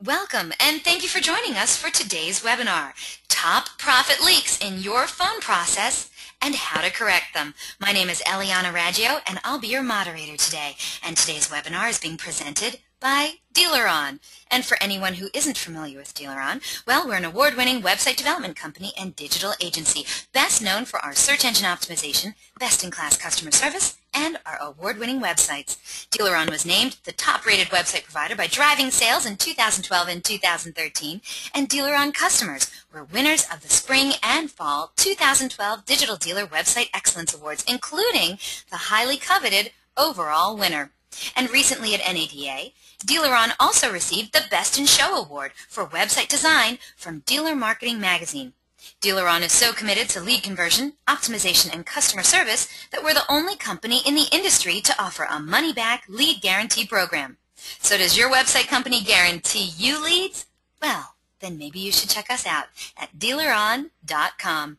Welcome, and thank you for joining us for today's webinar, Top Profit Leaks in Your Phone Process and How to Correct Them. My name is Eliana Raggio, and I'll be your moderator today. And today's webinar is being presented by Dealeron. And for anyone who isn't familiar with Dealeron, well, we're an award-winning website development company and digital agency, best known for our search engine optimization, best-in-class customer service, and our award-winning websites. Dealeron was named the top-rated website provider by Driving Sales in 2012 and 2013, and Dealeron customers were winners of the Spring and Fall 2012 Digital Dealer Website Excellence Awards, including the highly coveted overall winner. And recently at NADA, Dealeron also received the Best in Show Award for website design from Dealer Marketing Magazine. Dealeron is so committed to lead conversion, optimization, and customer service that we're the only company in the industry to offer a money-back lead guarantee program. So does your website company guarantee you leads? Well, then maybe you should check us out at Dealeron.com.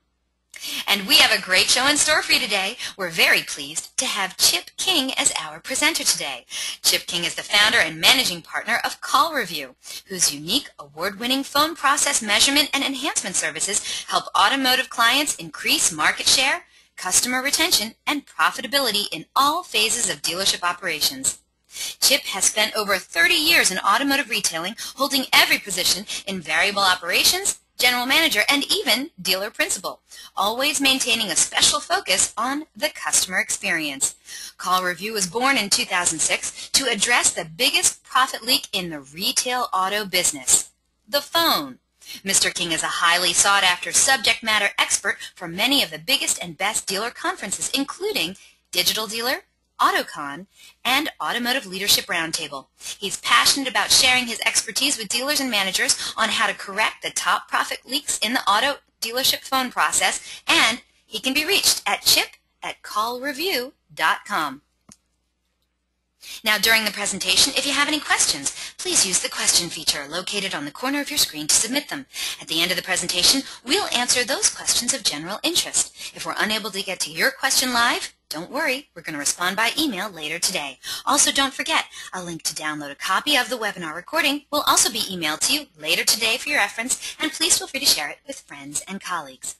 And we have a great show in store for you today. We're very pleased to have Chip King as our presenter today. Chip King is the founder and managing partner of Call Review, whose unique award-winning phone process measurement and enhancement services help automotive clients increase market share, customer retention, and profitability in all phases of dealership operations. Chip has spent over 30 years in automotive retailing, holding every position in variable operations, general manager, and even dealer principal, always maintaining a special focus on the customer experience. Call Review was born in 2006 to address the biggest profit leak in the retail auto business, the phone. Mr. King is a highly sought-after subject matter expert for many of the biggest and best dealer conferences, including Digital Dealer, AutoCon, and Automotive Leadership Roundtable. He's passionate about sharing his expertise with dealers and managers on how to correct the top profit leaks in the auto dealership phone process, and he can be reached at chip@callreview.com. Now, during the presentation, if you have any questions, please use the question feature located on the corner of your screen to submit them. At the end of the presentation, we'll answer those questions of general interest. If we're unable to get to your question live, don't worry, we're going to respond by email later today. Also, don't forget, a link to download a copy of the webinar recording will also be emailed to you later today for your reference, and please feel free to share it with friends and colleagues.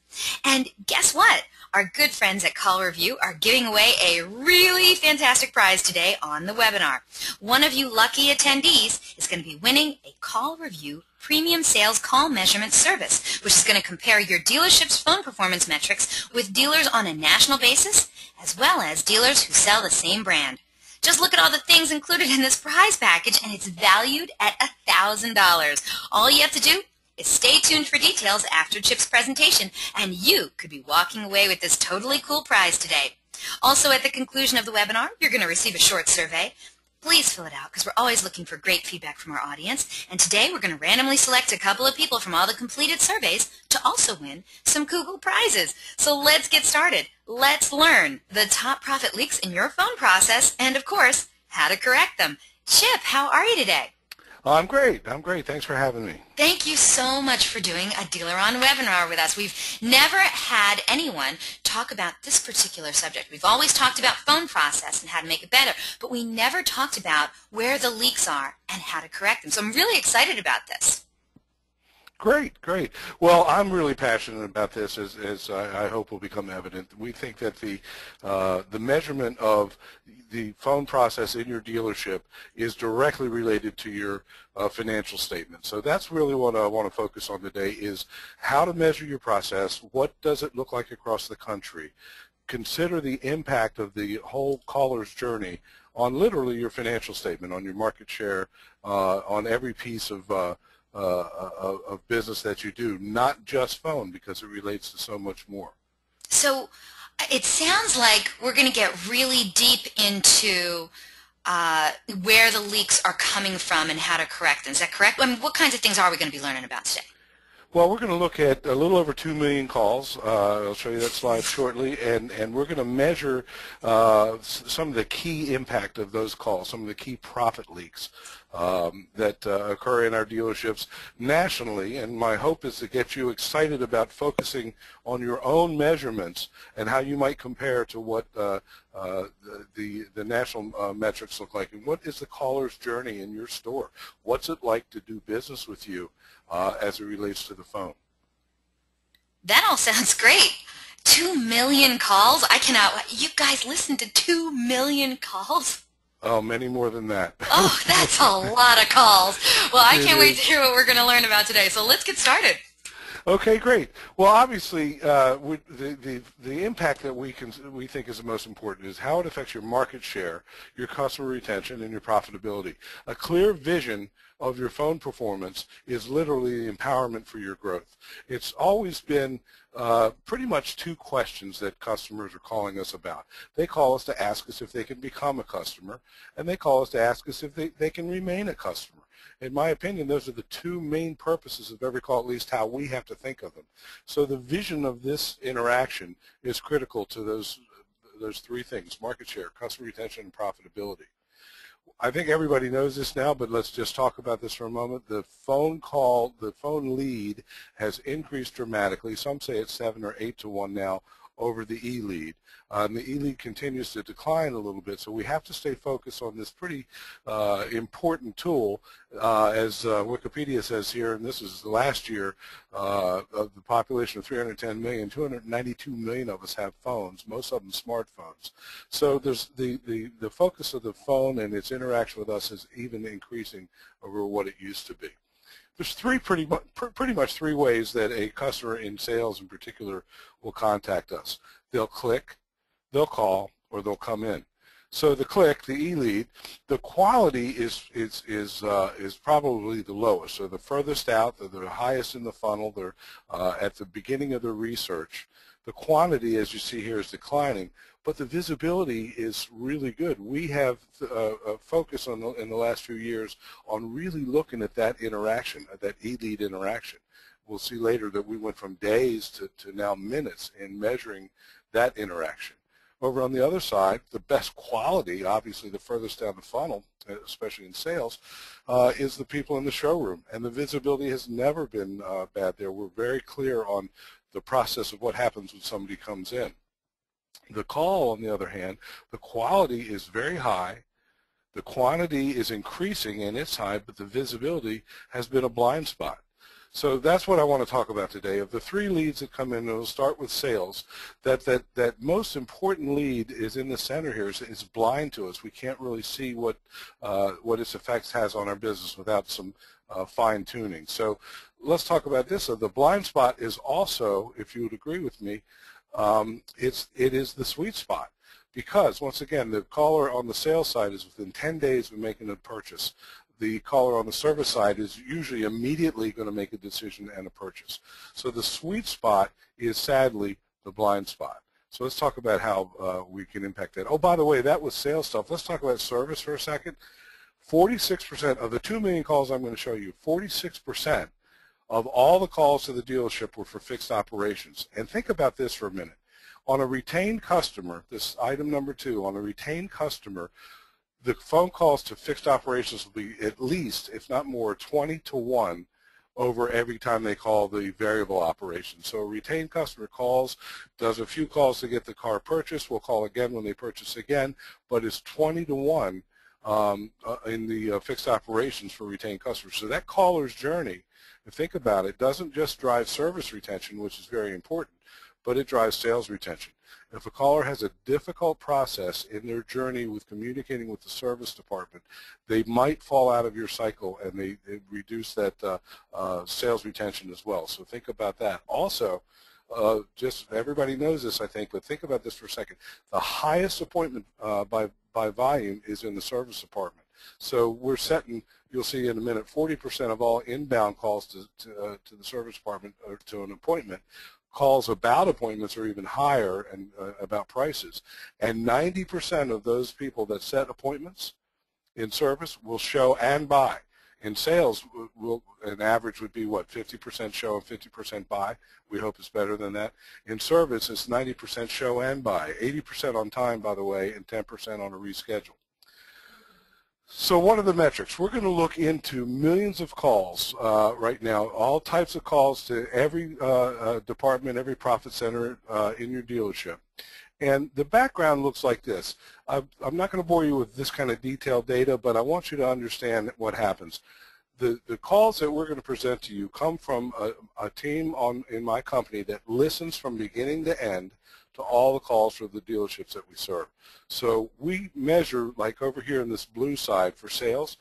And guess what? Our good friends at Call Review are giving away a really fantastic prize today on the webinar. One of you lucky attendees is going to be winning a Call Review Premium Sales Call Measurement Service, which is going to compare your dealership's phone performance metrics with dealers on a national basis, as well as dealers who sell the same brand. Just look at all the things included in this prize package, and it's valued at $1,000. All you have to do is stay tuned for details after Chip's presentation, and you could be walking away with this totally cool prize today. Also, at the conclusion of the webinar, you're going to receive a short survey. Please fill it out, because we're always looking for great feedback from our audience. And today we're going to randomly select a couple of people from all the completed surveys to also win some Google prizes. So let's get started. Let's learn the top profit leaks in your phone process and, of course, how to correct them. Chip, how are you today? Oh, I'm great. I'm great. Thanks for having me. Thank you so much for doing a Dealeron webinar with us. We've never had anyone talk about this particular subject. We've always talked about phone process and how to make it better, but we never talked about where the leaks are and how to correct them. So I'm really excited about this. Great, great. Well, I'm really passionate about this, as I hope will become evident. We think that the measurement of the phone process in your dealership is directly related to your financial statement. So that's really what I want to focus on today, is how to measure your process. What does it look like across the country? Consider the impact of the whole caller's journey on literally your financial statement, on your market share, on every piece of business that you do, not just phone, because it relates to so much more. So it sounds like we're going to get really deep into where the leaks are coming from and how to correct them. Is that correct? I mean, what kinds of things are we going to be learning about today? Well, we're going to look at a little over 2 million calls. I'll show you that slide shortly, and we're going to measure some of the key impact of those calls, some of the key profit leaks. that occur in our dealerships nationally, and my hope is to get you excited about focusing on your own measurements and how you might compare to what the national metrics look like. And what is the caller's journey in your store? What's it like to do business with you as it relates to the phone? That all sounds great. 2 million calls? I cannot. You guys listen to 2 million calls? Oh, many more than that. Oh, that's a lot of calls. Well, I can't wait is. to hear what we're going to learn about today. So let's get started. Okay, great. Well, obviously, the impact that we think is the most important is how it affects your market share, your customer retention, and your profitability. A clear vision of your phone performance is literally the empowerment for your growth. It's always been pretty much two questions that customers are calling us about. They call us to ask us if they can become a customer, and they call us to ask us if they can remain a customer. In my opinion, those are the two main purposes of every call, at least how we have to think of them. So the vision of this interaction is critical to those three things: market share, customer retention, and profitability. I think everybody knows this now, but let's just talk about this for a moment. The phone lead has increased dramatically. Some say it's 7 or 8 to 1 now over the e-lead. And the e-lead continues to decline a little bit, so we have to stay focused on this pretty important tool. As Wikipedia says here, and this is last year, of the population of 310 million, 292 million of us have phones, most of them smartphones. So there's the focus of the phone and its interaction with us is even increasing over what it used to be. There's pretty much three ways that a customer in sales in particular will contact us. They'll click, they'll call, or they'll come in. So the click, the e-lead, the quality is probably the lowest. So the furthest out, they're the highest in the funnel, they're at the beginning of the research. The quantity, as you see here, is declining, but the visibility is really good. We have focused in the last few years on really looking at that interaction, that e-lead interaction. We'll see later that we went from days to now minutes in measuring that interaction. Over on the other side, the best quality, obviously the furthest down the funnel, especially in sales, is the people in the showroom. And the visibility has never been bad there. We're very clear on the process of what happens when somebody comes in. The call, on the other hand, the quality is very high. The quantity is increasing and it's high, but the visibility has been a blind spot. So that's what I want to talk about today. Of the three leads that come in, and we'll start with sales, that most important lead is in the center here. It's blind to us. We can't really see what its effects has on our business without some fine tuning. So let's talk about this. So the blind spot is also, if you would agree with me, it is the sweet spot. Because, once again, the caller on the sales side is within 10 days of making a purchase. The caller on the service side is usually immediately going to make a decision and a purchase. So the sweet spot is, sadly, the blind spot. So let's talk about how we can impact that. Oh, by the way, that was sales stuff. Let's talk about service for a second. 46% of the 2 million calls I'm going to show you, 46% of all the calls to the dealership were for fixed operations. And think about this for a minute. On a retained customer, this item number 2, on a retained customer, the phone calls to fixed operations will be at least, if not more, 20 to 1 over every time they call the variable operation. So a retained customer calls, does a few calls to get the car purchased, will call again when they purchase again, but it's 20 to 1 in the fixed operations for retained customers. So that caller's journey, if you think about it, doesn't just drive service retention, which is very important, but it drives sales retention. If a caller has a difficult process in their journey with communicating with the service department, they might fall out of your cycle and they reduce that sales retention as well. So think about that. Also, just everybody knows this, I think, but think about this for a second. The highest appointment by volume is in the service department. So we're setting, you'll see in a minute, 40% of all inbound calls to the service department or to an appointment. Calls about appointments are even higher and about prices. And 90% of those people that set appointments in service will show and buy. In sales, an average would be, what, 50% show and 50% buy. We hope it's better than that. In service, it's 90% show and buy, 80% on time, by the way, and 10% on a reschedule. So what are the metrics? We're going to look into millions of calls right now, all types of calls to every department, every profit center in your dealership. And the background looks like this. I'm not going to bore you with this kind of detailed data, but I want you to understand what happens. The calls that we're going to present to you come from a team in my company that listens from beginning to end to all the calls for the dealerships that we serve. So we measure, like over here in this blue side for sales,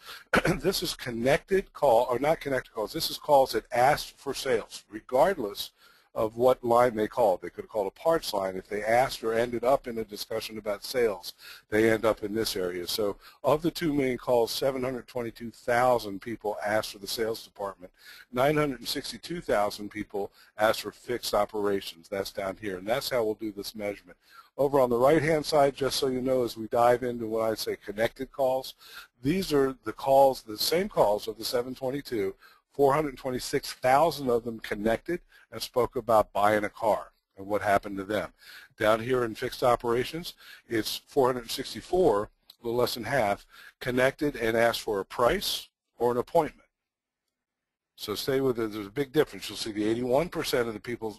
this is connected call, or not connected calls, this is calls that asked for sales, regardless of what line they called. They could have called a parts line. If they asked or ended up in a discussion about sales, they end up in this area. So of the 2 million calls, 722,000 people asked for the sales department. 962,000 people asked for fixed operations. That's down here, and that's how we'll do this measurement. Over on the right-hand side, just so you know, as we dive into what I say connected calls, these are the calls, the same calls of the 722, 426,000 of them connected and spoke about buying a car and what happened to them. Down here in fixed operations, it's 464, a little less than half, connected and asked for a price or an appointment. So stay with it. There's a big difference. You'll see the 81% of the people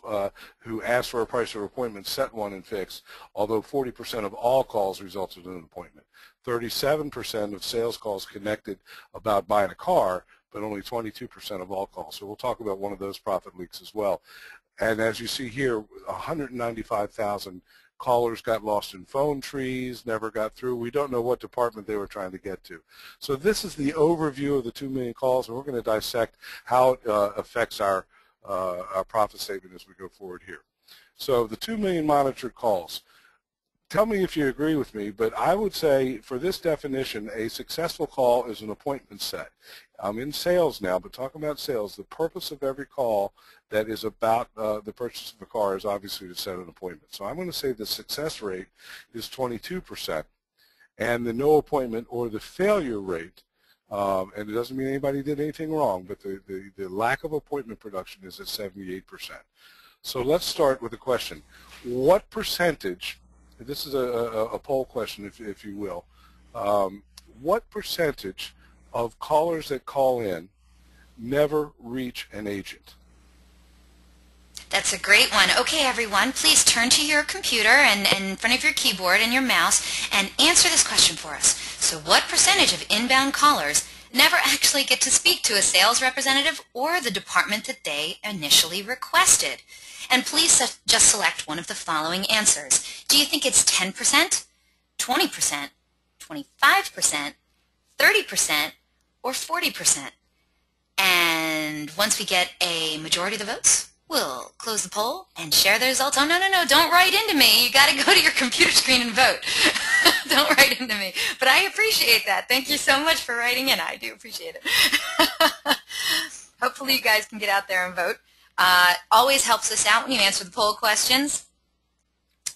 who asked for a price or appointment set one and fixed, although 40% of all calls resulted in an appointment. 37% of sales calls connected about buying a car, but only 22% of all calls. So we'll talk about one of those profit leaks as well. And as you see here, 195,000 callers got lost in phone trees, never got through. We don't know what department they were trying to get to. So this is the overview of the 2 million calls, and we're going to dissect how it affects our profit statement as we go forward here. So the 2 million monitored calls. Tell me if you agree with me, but I would say for this definition, a successful call is an appointment set. I'm in sales now, but talking about sales, the purpose of every call that is about the purchase of a car is obviously to set an appointment. So I'm going to say the success rate is 22%, and the no appointment or the failure rate, and it doesn't mean anybody did anything wrong, but the lack of appointment production is at 78%. So let's start with a question. What percentage, this is a poll question if you will, what percentage of callers that call in never reach an agent? That's a great one. Okay, everyone, please turn to your computer and in front of your keyboard and your mouse and answer this question for us. So what percentage of inbound callers never actually get to speak to a sales representative or the department that they initially requested? And please just select one of the following answers. Do you think it's 10%, 20%, 25%, 30%, or 40%? And once we get a majority of the votes, we'll close the poll and share the results. Oh, no, don't write into me. You got to go to your computer screen and vote. Don't write into me. But I appreciate that. Thank you so much for writing in. I do appreciate it. Hopefully you guys can get out there and vote. Always helps us out when you answer the poll questions.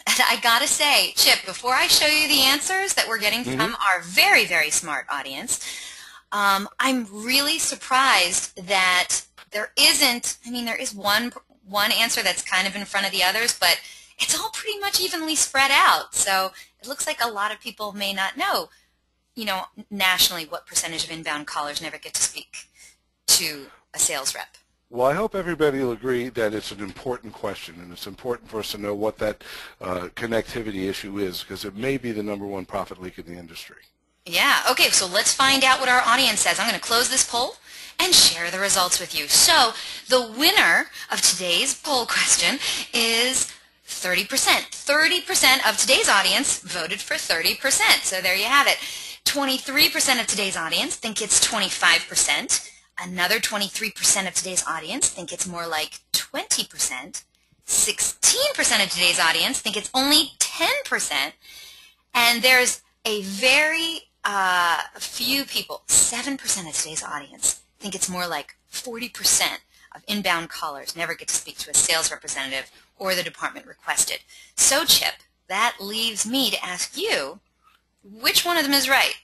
And I got to say, Chip, before I show you the answers that we're getting from our very, very smart audience, I'm really surprised that there isn't, I mean, there is one answer that's kind of in front of the others, but it's all pretty much evenly spread out. So it looks like a lot of people may not know, nationally what percentage of inbound callers never get to speak to a sales rep. Well, I hope everybody will agree that it's an important question, and it's important for us to know what that connectivity issue is, because it may be the #1 profit leak in the industry. Yeah, okay, so let's find out what our audience says. I'm going to close this poll and share the results with you. So the winner of today's poll question is 30%. 30% of today's audience voted for 30%. So there you have it. 23% of today's audience think it's 25%. Another 23% of today's audience think it's more like 20%. 16% of today's audience think it's only 10%. And there's a very few people, 7% of today's audience, think it's more like 40% of inbound callers never get to speak to a sales representative or the department requested. So, Chip, that leaves me to ask you, which one of them is right?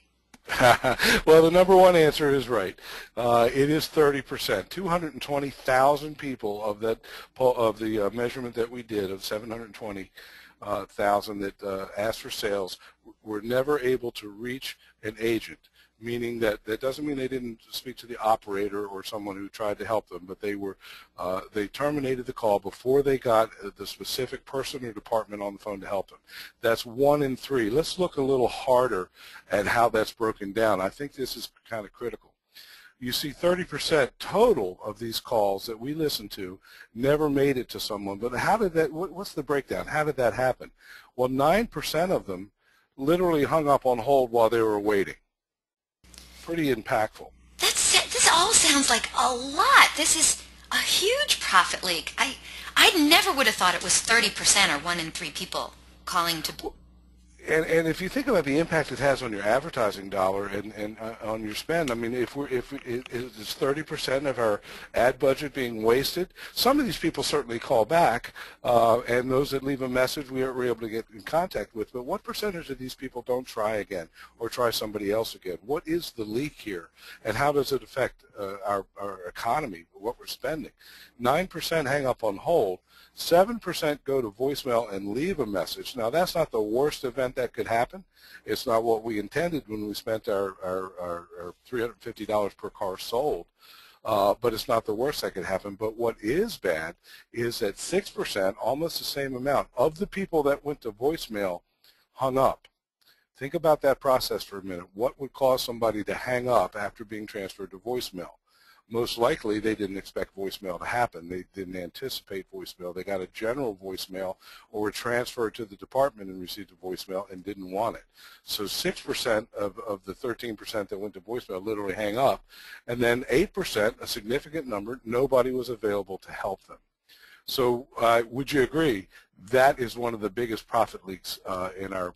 Well, the #1 answer is right. It is 30%. 220,000 people of that of the measurement that we did of 720,000 that asked for sales were never able to reach an agent. meaning that doesn't mean they didn't speak to the operator or someone who tried to help them, but they terminated the call before they got the specific person or department on the phone to help them. That's 1 in 3. Let's look a little harder at how that's broken down. I think this is kind of critical. You see 30% total of these calls that we listened to never made it to someone. But how did that, what's the breakdown? How did that happen? Well, 9% of them literally hung up on hold while they were waiting. Pretty impactful. This all sounds like a lot. This is a huge profit leak. I never would have thought it was 30% or 1 in 3 people calling to. And if you think about the impact it has on your advertising dollar and on your spend, I mean, if it's 30% of our ad budget being wasted, some of these people certainly call back, and those that leave a message we are able to get in contact with. But what percentage of these people don't try again or try somebody else again? What is the leak here, and how does it affect our economy, what we're spending? 9% hang up on hold. 7% go to voicemail and leave a message. Now, that's not the worst event that could happen. It's not what we intended when we spent our $350 per car sold, but it's not the worst that could happen. But what is bad is that 6%, almost the same amount, of the people that went to voicemail hung up. Think about that process for a minute. What would cause somebody to hang up after being transferred to voicemail? Most likely they didn't expect voicemail to happen. They didn't anticipate voicemail. They got a general voicemail or were transferred to the department and received a voicemail and didn't want it. So 6% of the 13% that went to voicemail literally hang up. And then 8%, a significant number, nobody was available to help them. So would you agree that is one of the biggest profit leaks in our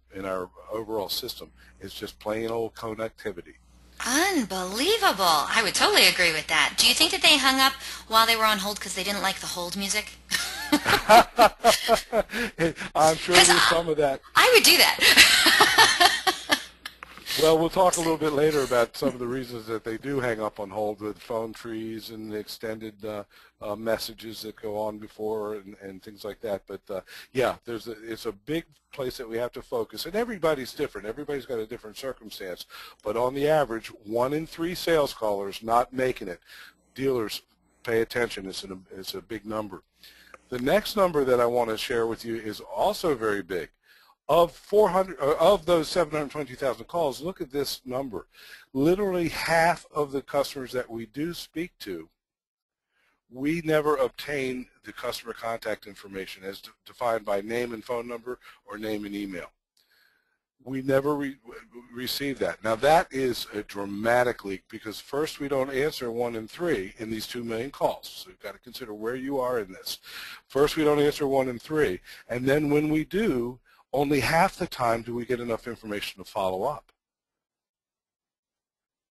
overall system? It's just plain old connectivity. Unbelievable. I would totally agree with that. Do you think that they hung up while they were on hold because they didn't like the hold music? I'm sure there's some of that. I would do that. Well, we'll talk a little bit later about some of the reasons that they do hang up on hold, with phone trees and the extended messages that go on before and things like that. But yeah, it's a big place that we have to focus, and everybody's different. Everybody's got a different circumstance. But on the average, 1 in 3 sales callers not making it. Dealers, pay attention. It's a big number. The next number that I want to share with you is also very big. Of those 720,000 calls, look at this number. Literally half of the customers that we do speak to, we never obtain the customer contact information as defined by name and phone number or name and email. We never receive that. Now that is a dramatic leak, because first, we don't answer 1 in 3 in these 2 million calls. So you've got to consider where you are in this. First, we don't answer 1 in 3, and then when we do, only half the time do we get enough information to follow up.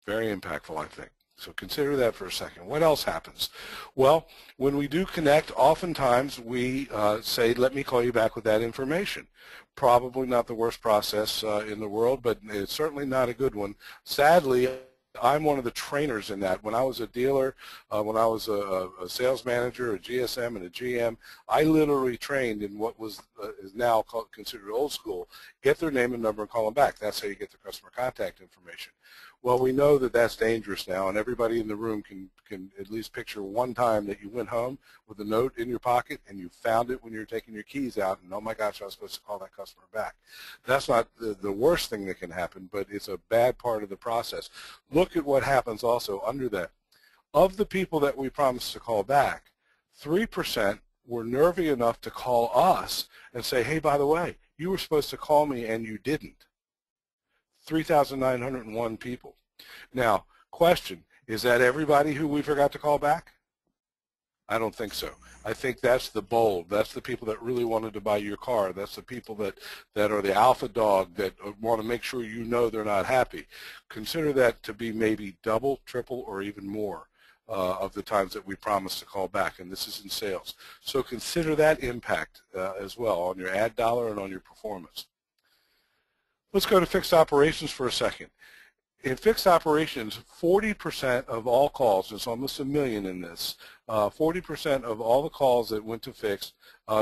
Very impactful, I think. So consider that for a second. What else happens? Well, when we do connect, oftentimes we say, let me call you back with that information. Probably not the worst process in the world, but it's certainly not a good one. Sadly, I'm one of the trainers in that. When I was a dealer, when I was a sales manager, a GSM, and a GM, I literally trained in what is now considered old school. Get their name and number and call them back. That's how you get the customer contact information. Well, we know that that's dangerous now, and everybody in the room can at least picture one time that you went home with a note in your pocket and you found it when you were taking your keys out, and oh my gosh, I was supposed to call that customer back. That's not the worst thing that can happen, but it's a bad part of the process. Look at what happens also under that. Of the people that we promised to call back, 3% were nervy enough to call us and say, hey, by the way, you were supposed to call me and you didn't. 3,901 people. Now, question, is that everybody who we forgot to call back? I don't think so. I think that's the bold. That's the people that really wanted to buy your car. That's the people that are the alpha dog that want to make sure you know they're not happy. Consider that to be maybe double, triple, or even more of the times that we promised to call back, and this is in sales. So consider that impact as well on your ad dollar and on your performance. Let's go to fixed operations for a second. In fixed operations, 40% of all calls, it's almost 1 million in this, 40% of all the calls that went to fixed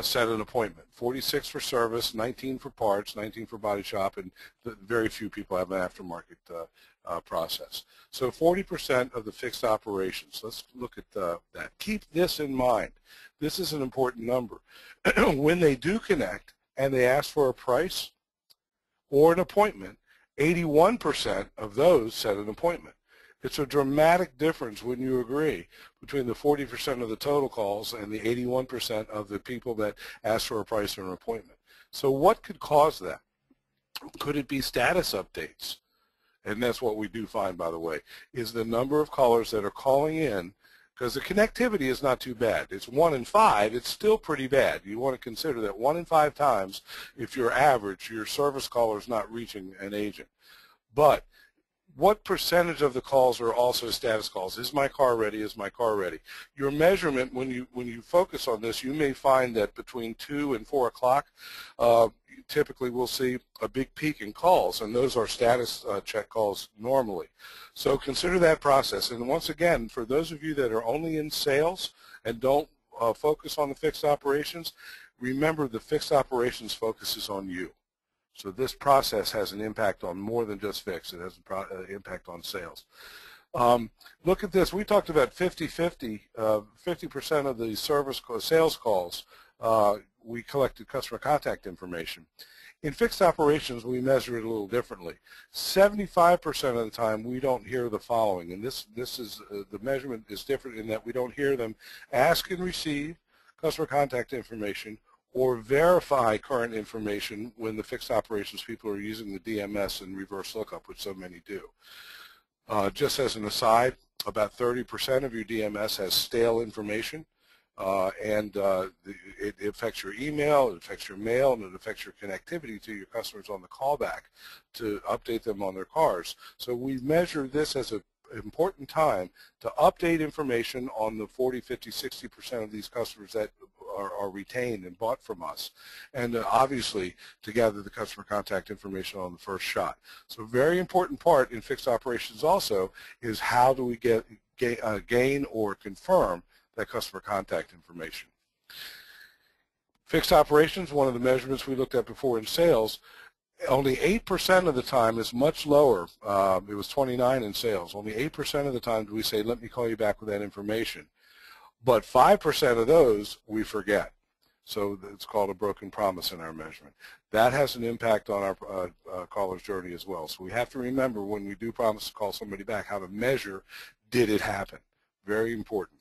set an appointment. 46 for service, 19 for parts, 19 for body shop, and very few people have an aftermarket process. So 40% of the fixed operations. Let's look at that. Keep this in mind. This is an important number. When they do connect and they ask for a price or an appointment, 81% of those set an appointment. It's a dramatic difference, wouldn't you agree, between the 40% of the total calls and the 81% of the people that ask for a price or an appointment. So what could cause that? Could it be status updates? And that's what we do find, by the way, is the number of callers that are calling in, because the connectivity is not too bad. It's 1 in 5. It's still pretty bad. You want to consider that 1 in 5 times, if you're average, your service caller is not reaching an agent. But what percentage of the calls are also status calls? Is my car ready? Is my car ready? Your measurement, when you focus on this, you may find that between 2 and 4 o'clock, typically we'll see a big peak in calls, and those are status check calls normally. So consider that process. And once again, for those of you that are only in sales and don't focus on the fixed operations, remember the fixed operations focuses on you. So this process has an impact on more than just fixed. It has an impact on sales. Look at this. We talked about 50-50. 50% of the sales calls, we collected customer contact information. In fixed operations, we measure it a little differently. 75% of the time, we don't hear the following. And this is the measurement is different in that we don't hear them ask and receive customer contact information or verify current information when the fixed operations people are using the DMS and reverse lookup, which so many do. Just as an aside, about 30% of your DMS has stale information, and it affects your email, it affects your mail, and it affects your connectivity to your customers on the callback to update them on their cars. So we measure this as an important time to update information on the 40, 50, 60% of these customers that are retained and bought from us, and obviously to gather the customer contact information on the first shot. So a very important part in fixed operations also is how do we gain or confirm that customer contact information. Fixed operations, one of the measurements we looked at before in sales, only 8% of the time is much lower. It was 29 in sales. Only 8% of the time do we say, let me call you back with that information. But 5% of those we forget. So it's called a broken promise in our measurement. That has an impact on our caller's journey as well. So we have to remember when we do promise to call somebody back how to measure, did it happen? Very important.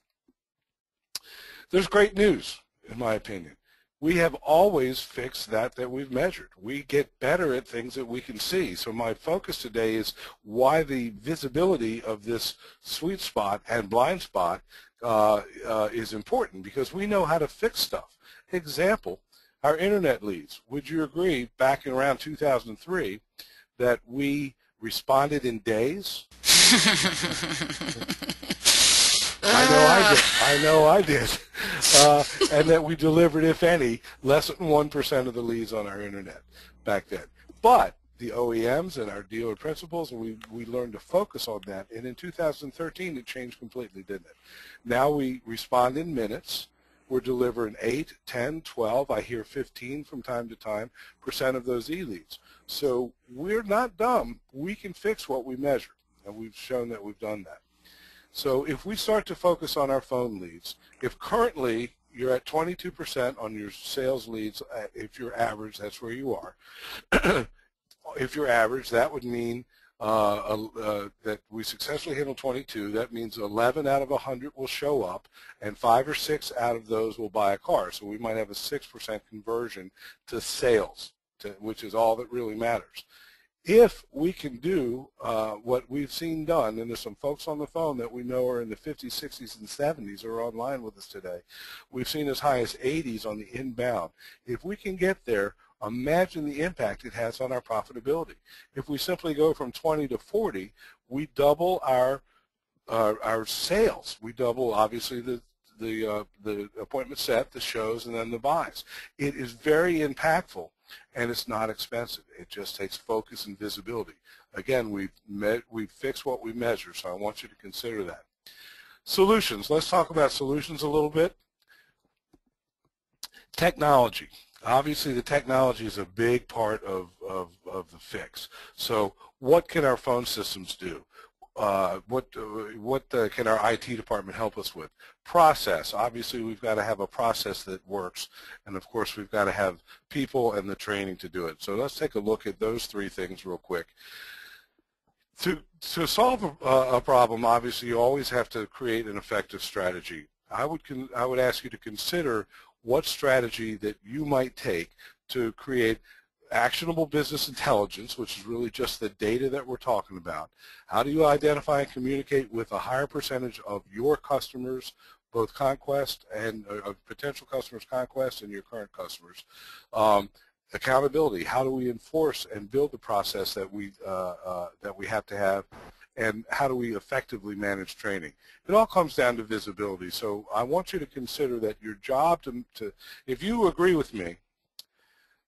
There's great news, in my opinion. We have always fixed that we've measured. We get better at things that we can see. So my focus today is why the visibility of this sweet spot and blind spot is important, because we know how to fix stuff. Example, our internet leads. Would you agree back in around 2003 that we responded in days? I know I did. And that we delivered, if any, less than 1% of the leads on our internet back then. But the OEMs and our dealer principals, and we learned to focus on that. And in 2013, it changed completely, didn't it? Now we respond in minutes. We're delivering 8, 10, 12, I hear 15 from time to time, % of those e-leads. So we're not dumb. We can fix what we measure, and we've shown that we've done that. So if we start to focus on our phone leads, if currently you're at 22% on your sales leads, if you're average, that's where you are. If you're average, that would mean that we successfully handle 22. That means 11 out of 100 will show up, and 5 or 6 out of those will buy a car. So we might have a 6% conversion to sales, which is all that really matters. If we can do what we've seen done, and there's some folks on the phone that we know are in the 50s, 60s, and 70s are online with us today. We've seen as high as 80s on the inbound. If we can get there, imagine the impact it has on our profitability. If we simply go from 20 to 40, we double our sales. We double, obviously, the appointment set, the shows, and then the buys. It is very impactful, and it's not expensive. It just takes focus and visibility. Again, we've fixed what we measure, so I want you to consider that. Solutions. Let's talk about solutions a little bit. Technology. Obviously, the technology is a big part of the fix. So what can our phone systems do? What can our IT department help us with? Process. Obviously, we've got to have a process that works, and of course, we've got to have people and the training to do it. So let's take a look at those three things real quick. To solve a problem, obviously, you always have to create an effective strategy. I would ask you to consider what strategy that you might take to create actionable business intelligence, which is really just the data that we're talking about. How do you identify and communicate with a higher percentage of your customers, both conquest and potential customers conquest and your current customers? Accountability. How do we enforce and build the process that we have to have? And how do we effectively manage training? It all comes down to visibility. So I want you to consider that your job if you agree with me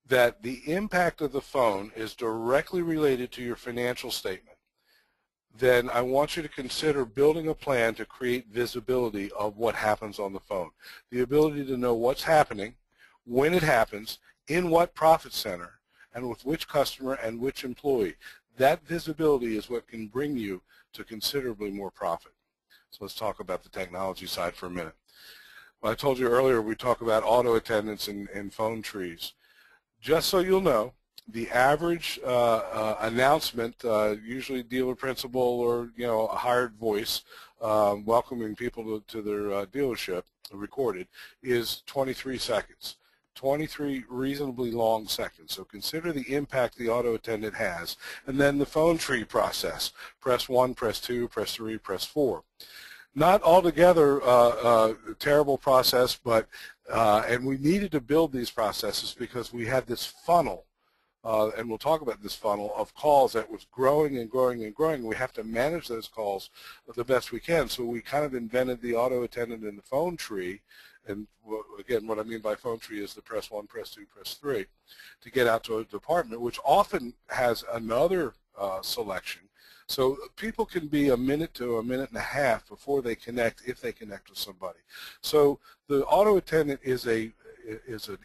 that the impact of the phone is directly related to your financial statement, then I want you to consider building a plan to create visibility of what happens on the phone. The ability to know what's happening, when it happens, in what profit center, and with which customer and which employee. That visibility is what can bring you to considerably more profit. So let's talk about the technology side for a minute. Well, I told you earlier we talk about auto attendants and phone trees. Just so you'll know, the average announcement, usually dealer principal or a hired voice welcoming people to their dealership, recorded, is 23 seconds. 23 reasonably long seconds. So consider the impact the auto attendant has. And then the phone tree process. Press 1, press 2, press 3, press 4. Not altogether a terrible process, but and we needed to build these processes because we had this funnel, and we'll talk about this funnel of calls that was growing and growing and growing. We have to manage those calls the best we can. So we kind of invented the auto attendant and the phone tree. And again, what I mean by phone tree is the press 1, press 2, press 3 to get out to a department, which often has another selection. So people can be a minute to a minute and a half before they connect, if they connect with somebody. So the auto attendant is an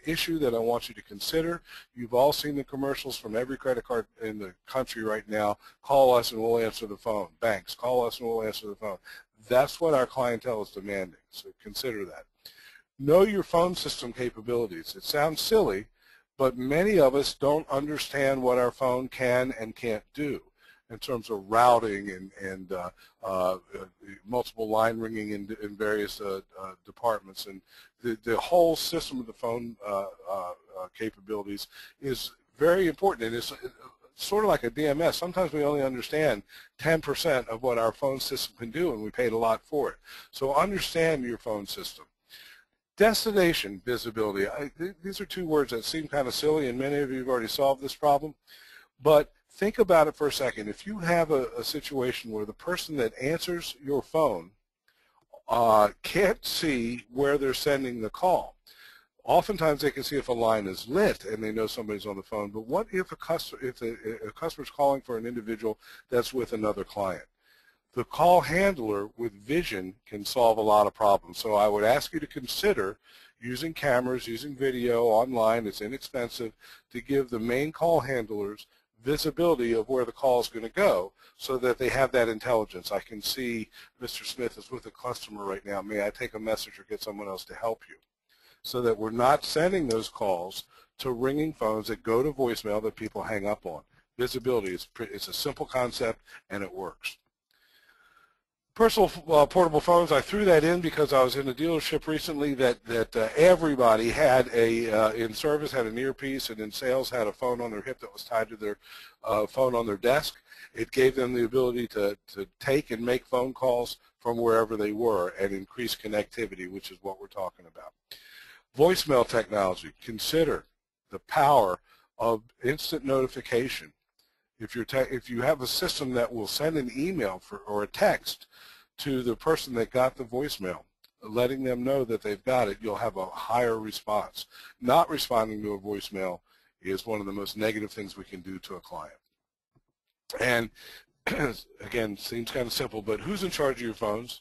issue that I want you to consider. You've all seen the commercials from every credit card in the country right now. Call us and we'll answer the phone. Banks, call us and we'll answer the phone. That's what our clientele is demanding, so consider that. Know your phone system capabilities. It sounds silly, but many of us don't understand what our phone can and can't do in terms of routing and multiple line ringing in various departments. And the whole system of the phone capabilities is very important. And it's sort of like a DMS. Sometimes we only understand 10% of what our phone system can do, and we paid a lot for it. So understand your phone system. Destination visibility. These are two words that seem kind of silly, and many of you have already solved this problem. But think about it for a second. If you have a situation where the person that answers your phone can't see where they're sending the call, oftentimes they can see if a line is lit and they know somebody's on the phone. But what if a customer's calling for an individual that's with another client? The call handler with vision can solve a lot of problems. So I would ask you to consider using cameras, using video online. It's inexpensive to give the main call handlers visibility of where the call is going to go so that they have that intelligence. I can see Mr. Smith is with a customer right now. May I take a message or get someone else to help you? So that we're not sending those calls to ringing phones that go to voicemail that people hang up on. Visibility is it's a simple concept and it works. Personal portable phones, I threw that in because I was in a dealership recently that everybody had in service had an earpiece, and in sales had a phone on their hip that was tied to their phone on their desk. It gave them the ability to take and make phone calls from wherever they were and increase connectivity, which is what we're talking about. Voicemail technology. Consider the power of instant notification. If you have a system that will send an email or a text to the person that got the voicemail, letting them know that they've got it, you'll have a higher response. Not responding to a voicemail is one of the most negative things we can do to a client. And again, seems kind of simple, but who's in charge of your phones?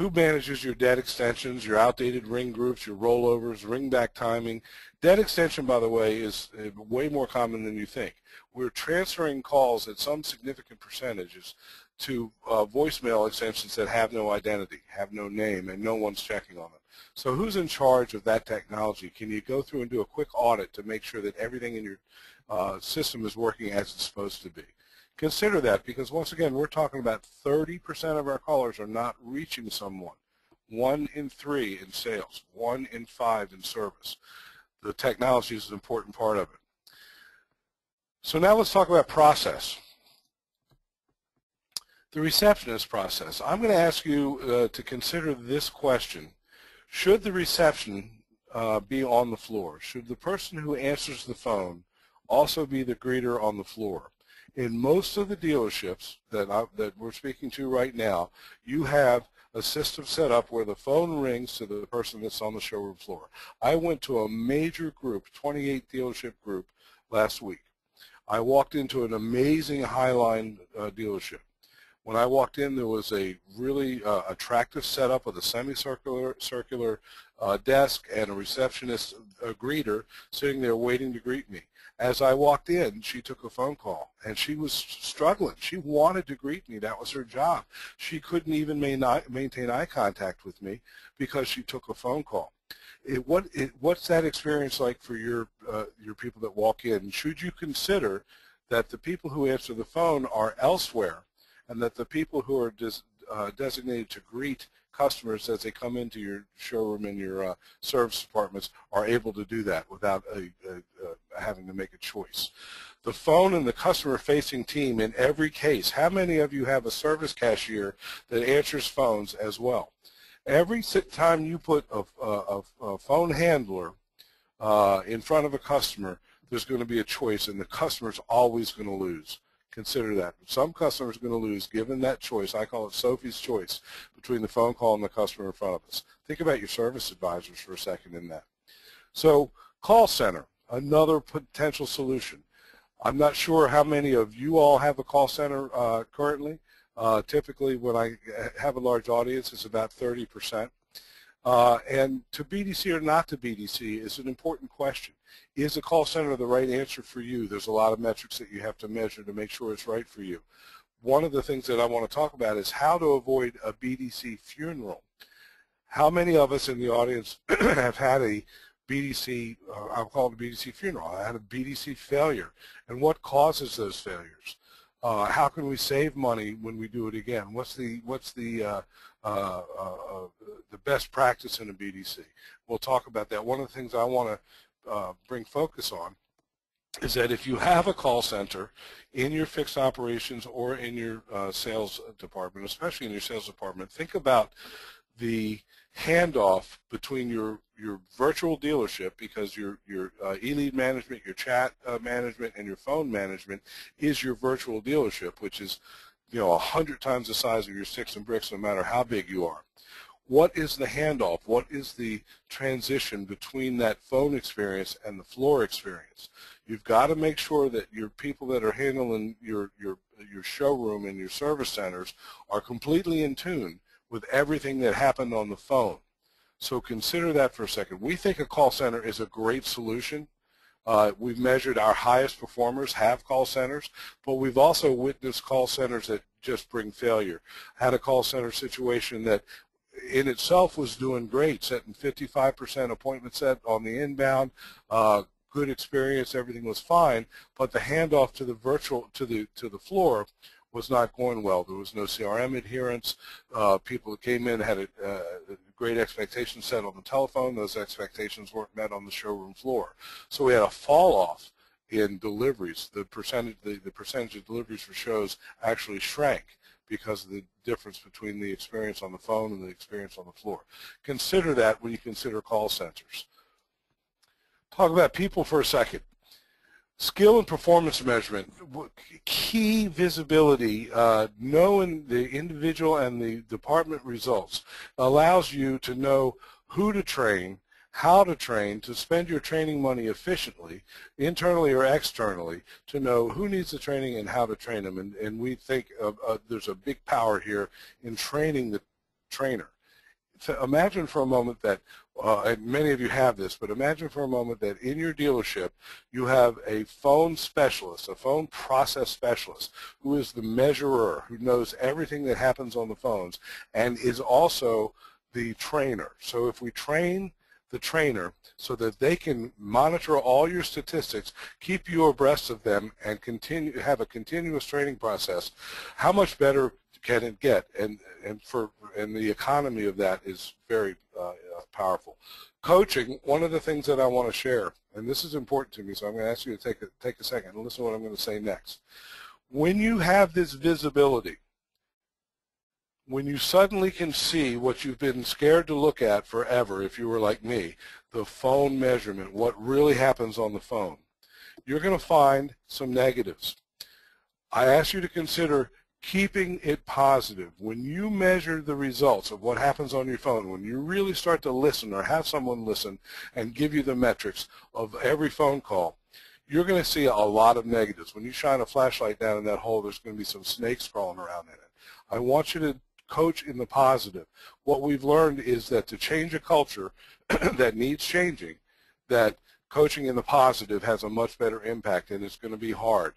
Who manages your dead extensions, your outdated ring groups, your rollovers, ring back timing? Dead extension, by the way, is way more common than you think. We're transferring calls at some significant percentages to voicemail extensions that have no identity, have no name, and no one's checking on them. So who's in charge of that technology? Can you go through and do a quick audit to make sure that everything in your system is working as it's supposed to be? Consider that, because once again, we're talking about 30% of our callers are not reaching someone. 1 in 3 in sales, 1 in 5 in service. The technology is an important part of it. So now let's talk about process. The receptionist process. I'm going to ask you to consider this question. Should the reception be on the floor? Should the person who answers the phone also be the greeter on the floor? In most of the dealerships that we're speaking to right now, you have a system set up where the phone rings to the person that's on the showroom floor. I went to a major group, 28 dealership group, last week. I walked into an amazing Highline dealership. When I walked in, there was a really attractive setup with a semicircular desk and a receptionist, a greeter, sitting there waiting to greet me. As I walked in, she took a phone call, and she was struggling. She wanted to greet me. That was her job. She couldn't even maintain eye contact with me because she took a phone call. What's that experience like for your people that walk in? Should you consider that the people who answer the phone are elsewhere, and that the people who are designated to greet customers as they come into your showroom and your service departments are able to do that without having to make a choice? The phone and the customer-facing team in every case, how many of you have a service cashier that answers phones as well? Every time you put a phone handler in front of a customer, there's going to be a choice, and the customer's always going to lose. Consider that. Some customers are going to lose given that choice. I call it Sophie's choice between the phone call and the customer in front of us. Think about your service advisors for a second in that. So call center, another potential solution. I'm not sure how many of you all have a call center currently. Typically, when I have a large audience, it's about 30%. And to BDC or not to BDC is an important question. Is a call center the right answer for you? There's a lot of metrics that you have to measure to make sure it's right for you. One of the things that I want to talk about is how to avoid a BDC funeral. How many of us in the audience have had a BDC, I'll call it a BDC funeral? I had a BDC failure. And what causes those failures? How can we save money when we do it again? What's the best practice in a BDC? We'll talk about that. One of the things I want to bring focus on is that if you have a call center in your fixed operations or in your sales department, especially in your sales department, think about the handoff between your virtual dealership, because your e-lead management, your chat management, and your phone management is your virtual dealership, which is 100 times the size of your sticks and bricks, no matter how big you are. What is the handoff? What is the transition between that phone experience and the floor experience? You've got to make sure that your people that are handling your showroom and your service centers are completely in tune with everything that happened on the phone. So consider that for a second. We think a call center is a great solution. We've measured our highest performers have call centers, but we've also witnessed call centers that just bring failure. Had a call center situation that in itself was doing great, setting 55% appointment set on the inbound, good experience, everything was fine, but the handoff to the to the floor was not going well. There was no CRM adherence. People that came in had a great expectation set on the telephone. Those expectations weren't met on the showroom floor. So we had a fall off in deliveries. The percentage of deliveries for shows actually shrank because of the difference between the experience on the phone and the experience on the floor. Consider that when you consider call centers. Talk about people for a second. Skill and performance measurement, key visibility, knowing the individual and the department results allows you to know who to train, how to train, to spend your training money efficiently, internally or externally, to know who needs the training and how to train them. And we think there's a big power here in training the trainer. imagine for a moment that, and many of you have this, but imagine for a moment that in your dealership you have a phone specialist, a phone process specialist, who is the measurer, who knows everything that happens on the phones, and is also the trainer. So if we train the trainer so that they can monitor all your statistics, keep you abreast of them, and have a continuous training process, how much better can it get? And the economy of that is very powerful. Coaching, one of the things that I want to share, and this is important to me, so I'm going to ask you to take a second and listen to what I'm going to say next. When you have this visibility, when you suddenly can see what you've been scared to look at forever, if you were like me, the phone measurement, what really happens on the phone, you're going to find some negatives. I ask you to consider keeping it positive. When you measure the results of what happens on your phone, when you really start to listen or have someone listen and give you the metrics of every phone call, you're going to see a lot of negatives. When you shine a flashlight down in that hole, there's going to be some snakes crawling around in it. I want you to coach in the positive. What we've learned is that to change a culture that needs changing, that coaching in the positive has a much better impact, and it's going to be hard.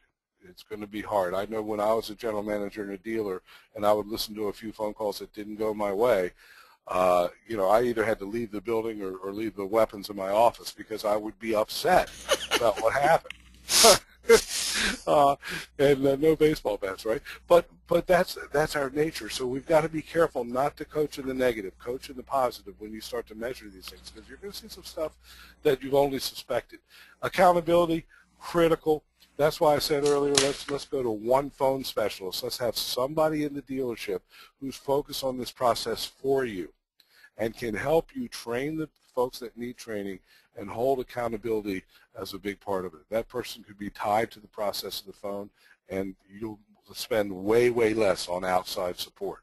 It's going to be hard. I know when I was a general manager and a dealer and I would listen to a few phone calls that didn't go my way, you know, I either had to leave the building or leave the weapons in my office because I would be upset about what happened. No baseball bats, right? But that's our nature. So we've got to be careful not to coach in the negative, coach in the positive when you start to measure these things, because you're going to see some stuff that you've only suspected. Accountability, critical. That's why I said earlier, let's go to one phone specialist. Let's have somebody in the dealership who's focused on this process for you and can help you train the folks that need training and hold accountability as a big part of it. That person could be tied to the process of the phone, and you'll spend way, way less on outside support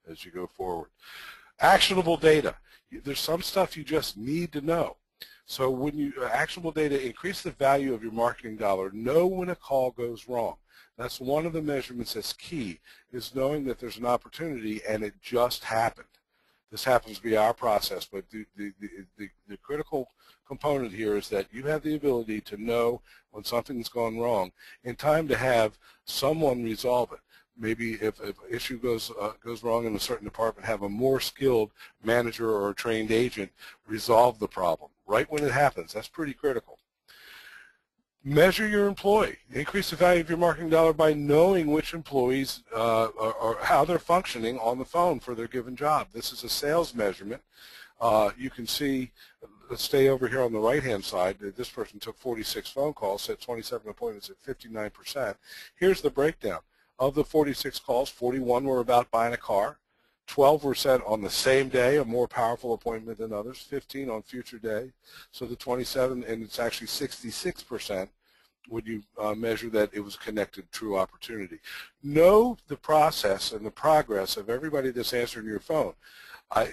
as you go forward. Actionable data. There's some stuff you just need to know. So when you actionable data, increase the value of your marketing dollar. Know when a call goes wrong. That's one of the measurements that's key, is knowing that there's an opportunity and it just happened. This happens via our process, but the critical component here is that you have the ability to know when something's gone wrong in time to have someone resolve it. Maybe if an issue goes wrong in a certain department, have a more skilled manager or a trained agent resolve the problem right when it happens. That's pretty critical. Measure your employee. Increase the value of your marketing dollar by knowing which employees or how they're functioning on the phone for their given job. This is a sales measurement. You can see, let's stay over here on the right-hand side. This person took 46 phone calls, set 27 appointments at 59%. Here's the breakdown. Of the 46 calls, 41 were about buying a car. 12 were set on the same day, a more powerful appointment than others, 15 on future day. So the 27, and it's actually 66% when you measure that it was connected true opportunity. Know the process and the progress of everybody that's answering your phone. I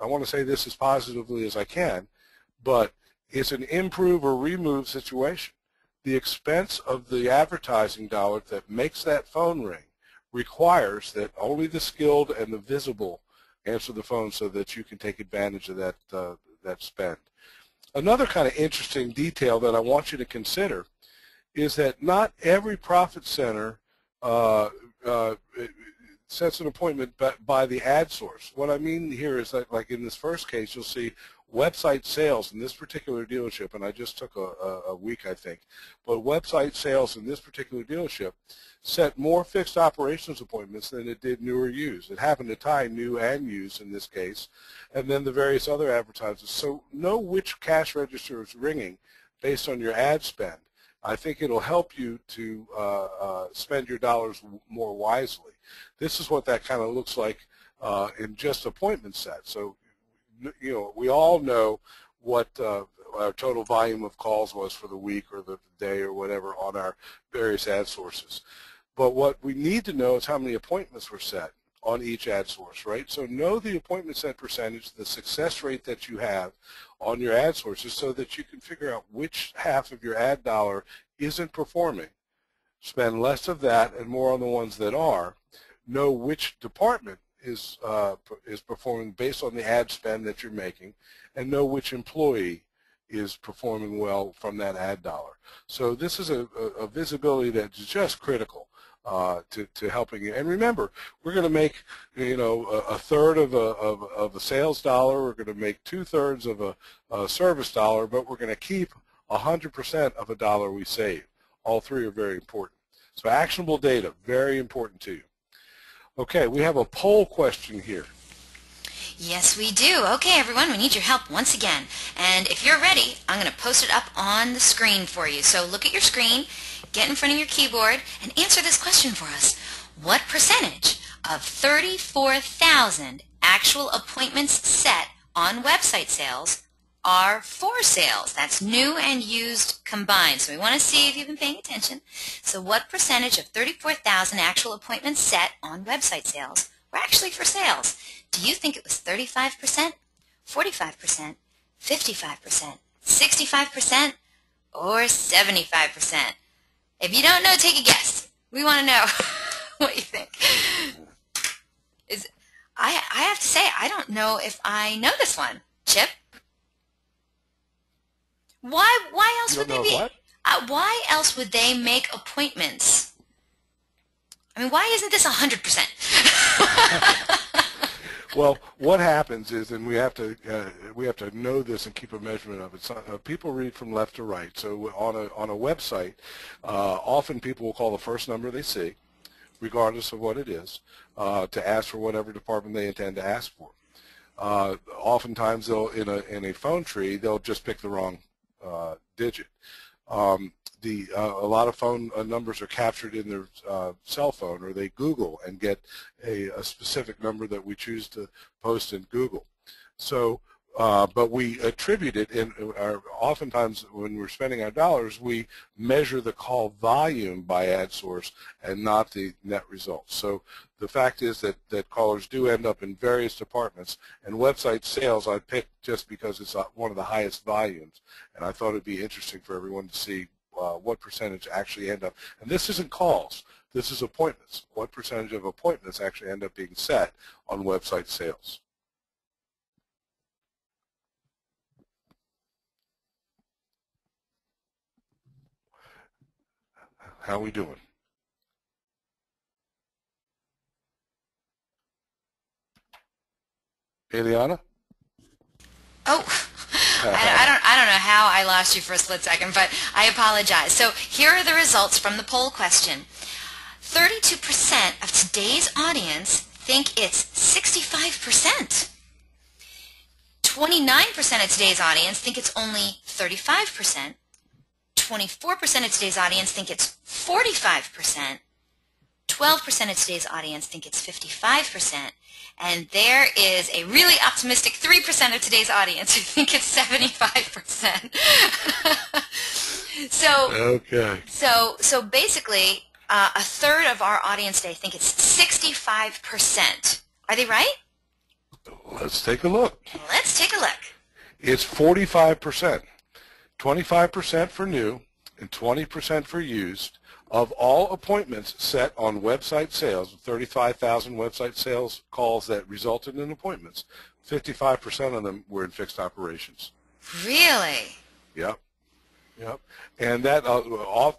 want to say this as positively as I can, but it's an improve or remove situation. The expense of the advertising dollar that makes that phone ring requires that only the skilled and the visible answer the phone so that you can take advantage of that spend. Another kind of interesting detail that I want you to consider is that not every profit center sets an appointment by the ad source. What I mean here is that, like in this first case, you'll see website sales in this particular dealership, and I just took a week, I think, but website sales in this particular dealership set more fixed operations appointments than it did new or used. It happened to tie new and used in this case, and then the various other advertisers. So know which cash register is ringing based on your ad spend. I think it'll help you to spend your dollars more wisely. This is what that kind of looks like in just appointment set. So, you know, we all know what our total volume of calls was for the week or the day or whatever on our various ad sources. But what we need to know is how many appointments were set on each ad source, right? So know the appointment set percentage, the success rate that you have on your ad sources so that you can figure out which half of your ad dollar isn't performing. Spend less of that and more on the ones that are. Know which department is performing based on the ad spend that you're making, and know which employee is performing well from that ad dollar. So this is a visibility that's just critical to helping you. And remember, we're going to make, you know, a third of a sales dollar. We're going to make 2/3 of a service dollar, but we're going to keep 100% of a dollar we save. All three are very important. So actionable data, very important to you. Okay, we have a poll question here. Yes, we do. Okay, everyone, we need your help once again. And if you're ready, I'm going to post it up on the screen for you. So look at your screen, get in front of your keyboard, and answer this question for us. What percentage of 34,000 actual appointments set on website sales are for sales? That's new and used combined. So we want to see if you've been paying attention. So what percentage of 34,000 actual appointments set on website sales were actually for sales? Do you think it was 35%, 45%, 55%, 65%, or 75%? If you don't know, take a guess. We want to know what you think. I have to say, I don't know if I know this one. Chip? Why else would they be? Why else would they make appointments? I mean, why isn't this 100%? Well, what happens is, and we have to know this and keep a measurement of it. So, people read from left to right. So on a website, often people will call the first number they see, regardless of what it is, to ask for whatever department they intend to ask for. Oftentimes, they'll in a phone tree, they'll just pick the wrong digit. A lot of phone numbers are captured in their cell phone, or they Google and get a specific number that we choose to post in Google. So, but we attribute it, and oftentimes when we're spending our dollars, we measure the call volume by ad source and not the net results. So the fact is that callers do end up in various departments, and website sales I picked just because it's one of the highest volumes, and I thought it'd be interesting for everyone to see what percentage actually end up, and this isn't calls, this is appointments. What percentage of appointments actually end up being set on website sales? How are we doing? Eliana? Oh, I don't know how I lost you for a split second, but I apologize. So here are the results from the poll question. 32% of today's audience think it's 65%. 29% of today's audience think it's only 35%. 24% of today's audience think it's 45%. 12% of today's audience think it's 55%. And there is a really optimistic 3% of today's audience who think it's 75%. So basically, a third of our audience today think it's 65%. Are they right? Let's take a look. Let's take a look. It's 45%. 25% for new and 20% for used. Of all appointments set on website sales, 35,000 website sales calls that resulted in appointments, 55% of them were in fixed operations. Really? Yep. Yep. And that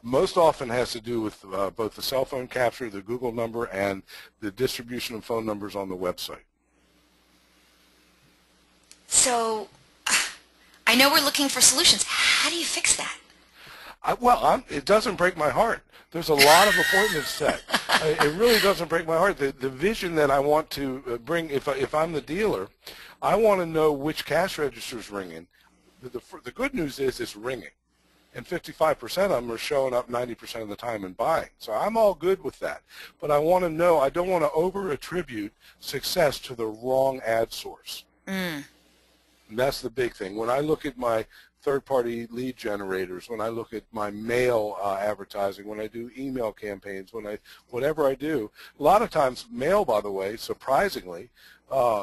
most often has to do with both the cell phone capture, the Google number, and the distribution of phone numbers on the website. So, I know we're looking for solutions. How do you fix that? It doesn't break my heart. There's a lot of appointments set. It really doesn't break my heart. The vision that I want to bring, if I'm the dealer, I want to know which cash register's ringing. The good news is it's ringing, and 55% of them are showing up 90% of the time and buying. So I'm all good with that. But I want to know, I don't want to over-attribute success to the wrong ad source. And that's the big thing. When I look at my third-party lead generators, when I look at my mail advertising, when I do email campaigns, whatever I do, a lot of times mail, by the way, surprisingly,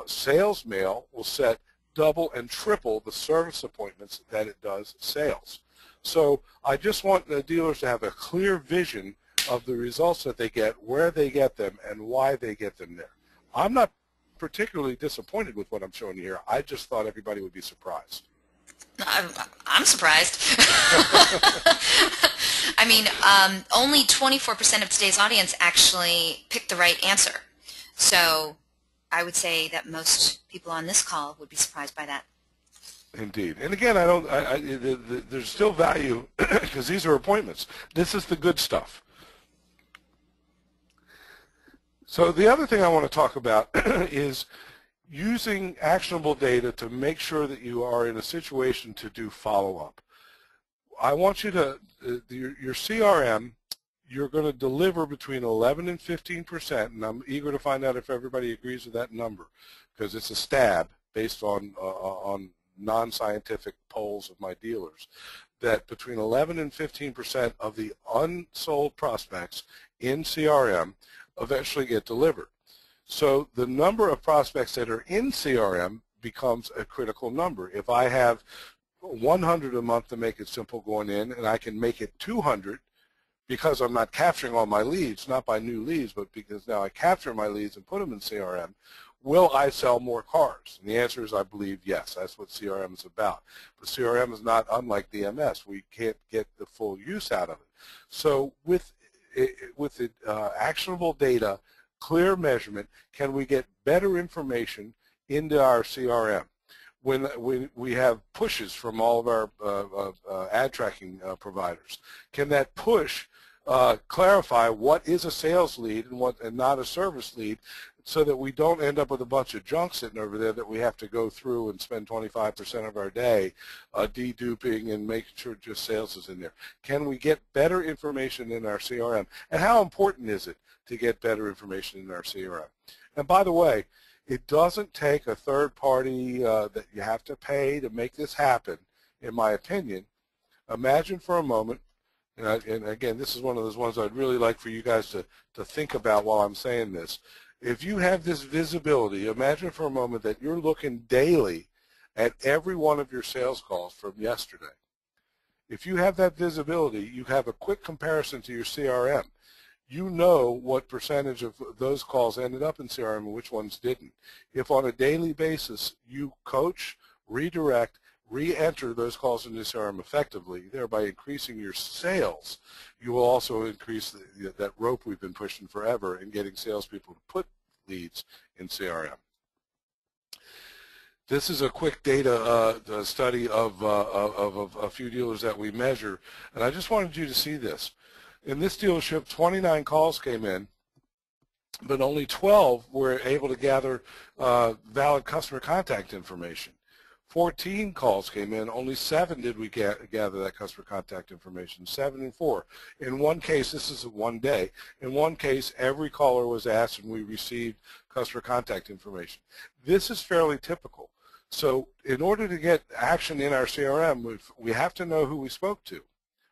sales mail will set double and triple the service appointments that it does sales. So I just want the dealers to have a clear vision of the results that they get, where they get them, and why they get them there. I'm not particularly disappointed with what I'm showing you here. I just thought everybody would be surprised. I'm surprised. I mean, only 24% of today's audience actually picked the right answer. So I would say that most people on this call would be surprised by that. Indeed. And again, there's still value because these are appointments. This is the good stuff. So the other thing I want to talk about is using actionable data to make sure that you are in a situation to do follow-up. I want you to, your CRM, you're going to deliver between 11 and 15%, and I'm eager to find out if everybody agrees with that number, because it's a stab based on non-scientific polls of my dealers, that between 11 and 15% of the unsold prospects in CRM eventually get delivered. So the number of prospects that are in CRM becomes a critical number. If I have 100 a month to make it simple going in, and I can make it 200 because I'm not capturing all my leads, not by new leads, but because now I capture my leads and put them in CRM, will I sell more cars? And the answer is, I believe, yes. That's what CRM is about. But CRM is not unlike DMS. We can't get the full use out of it. So with the actionable data, clear measurement, can we get better information into our CRM? When we have pushes from all of our ad tracking providers, can that push clarify what is a sales lead and not a service lead, so that we don't end up with a bunch of junk sitting over there that we have to go through and spend 25% of our day deduping and making sure just sales is in there? Can we get better information in our CRM? And how important is it to get better information in our CRM? And by the way, it doesn't take a third party that you have to pay to make this happen, in my opinion. Imagine for a moment, and again, this is one of those ones I'd really like for you guys to think about while I'm saying this. If you have this visibility, imagine for a moment that you're looking daily at every one of your sales calls from yesterday. If you have that visibility, you have a quick comparison to your CRM. You know what percentage of those calls ended up in CRM and which ones didn't. If on a daily basis you coach, redirect, re-enter those calls into CRM effectively, thereby increasing your sales, you will also increase that rope we've been pushing forever in getting salespeople to put leads in CRM. This is a quick data study of a few dealers that we measure, and I just wanted you to see this. In this dealership, 29 calls came in, but only 12 were able to gather valid customer contact information. 14 calls came in, only 7 did we gather that customer contact information, 7 and 4. In one case, this is one day, in one case every caller was asked and we received customer contact information. This is fairly typical. So in order to get action in our CRM, we have to know who we spoke to,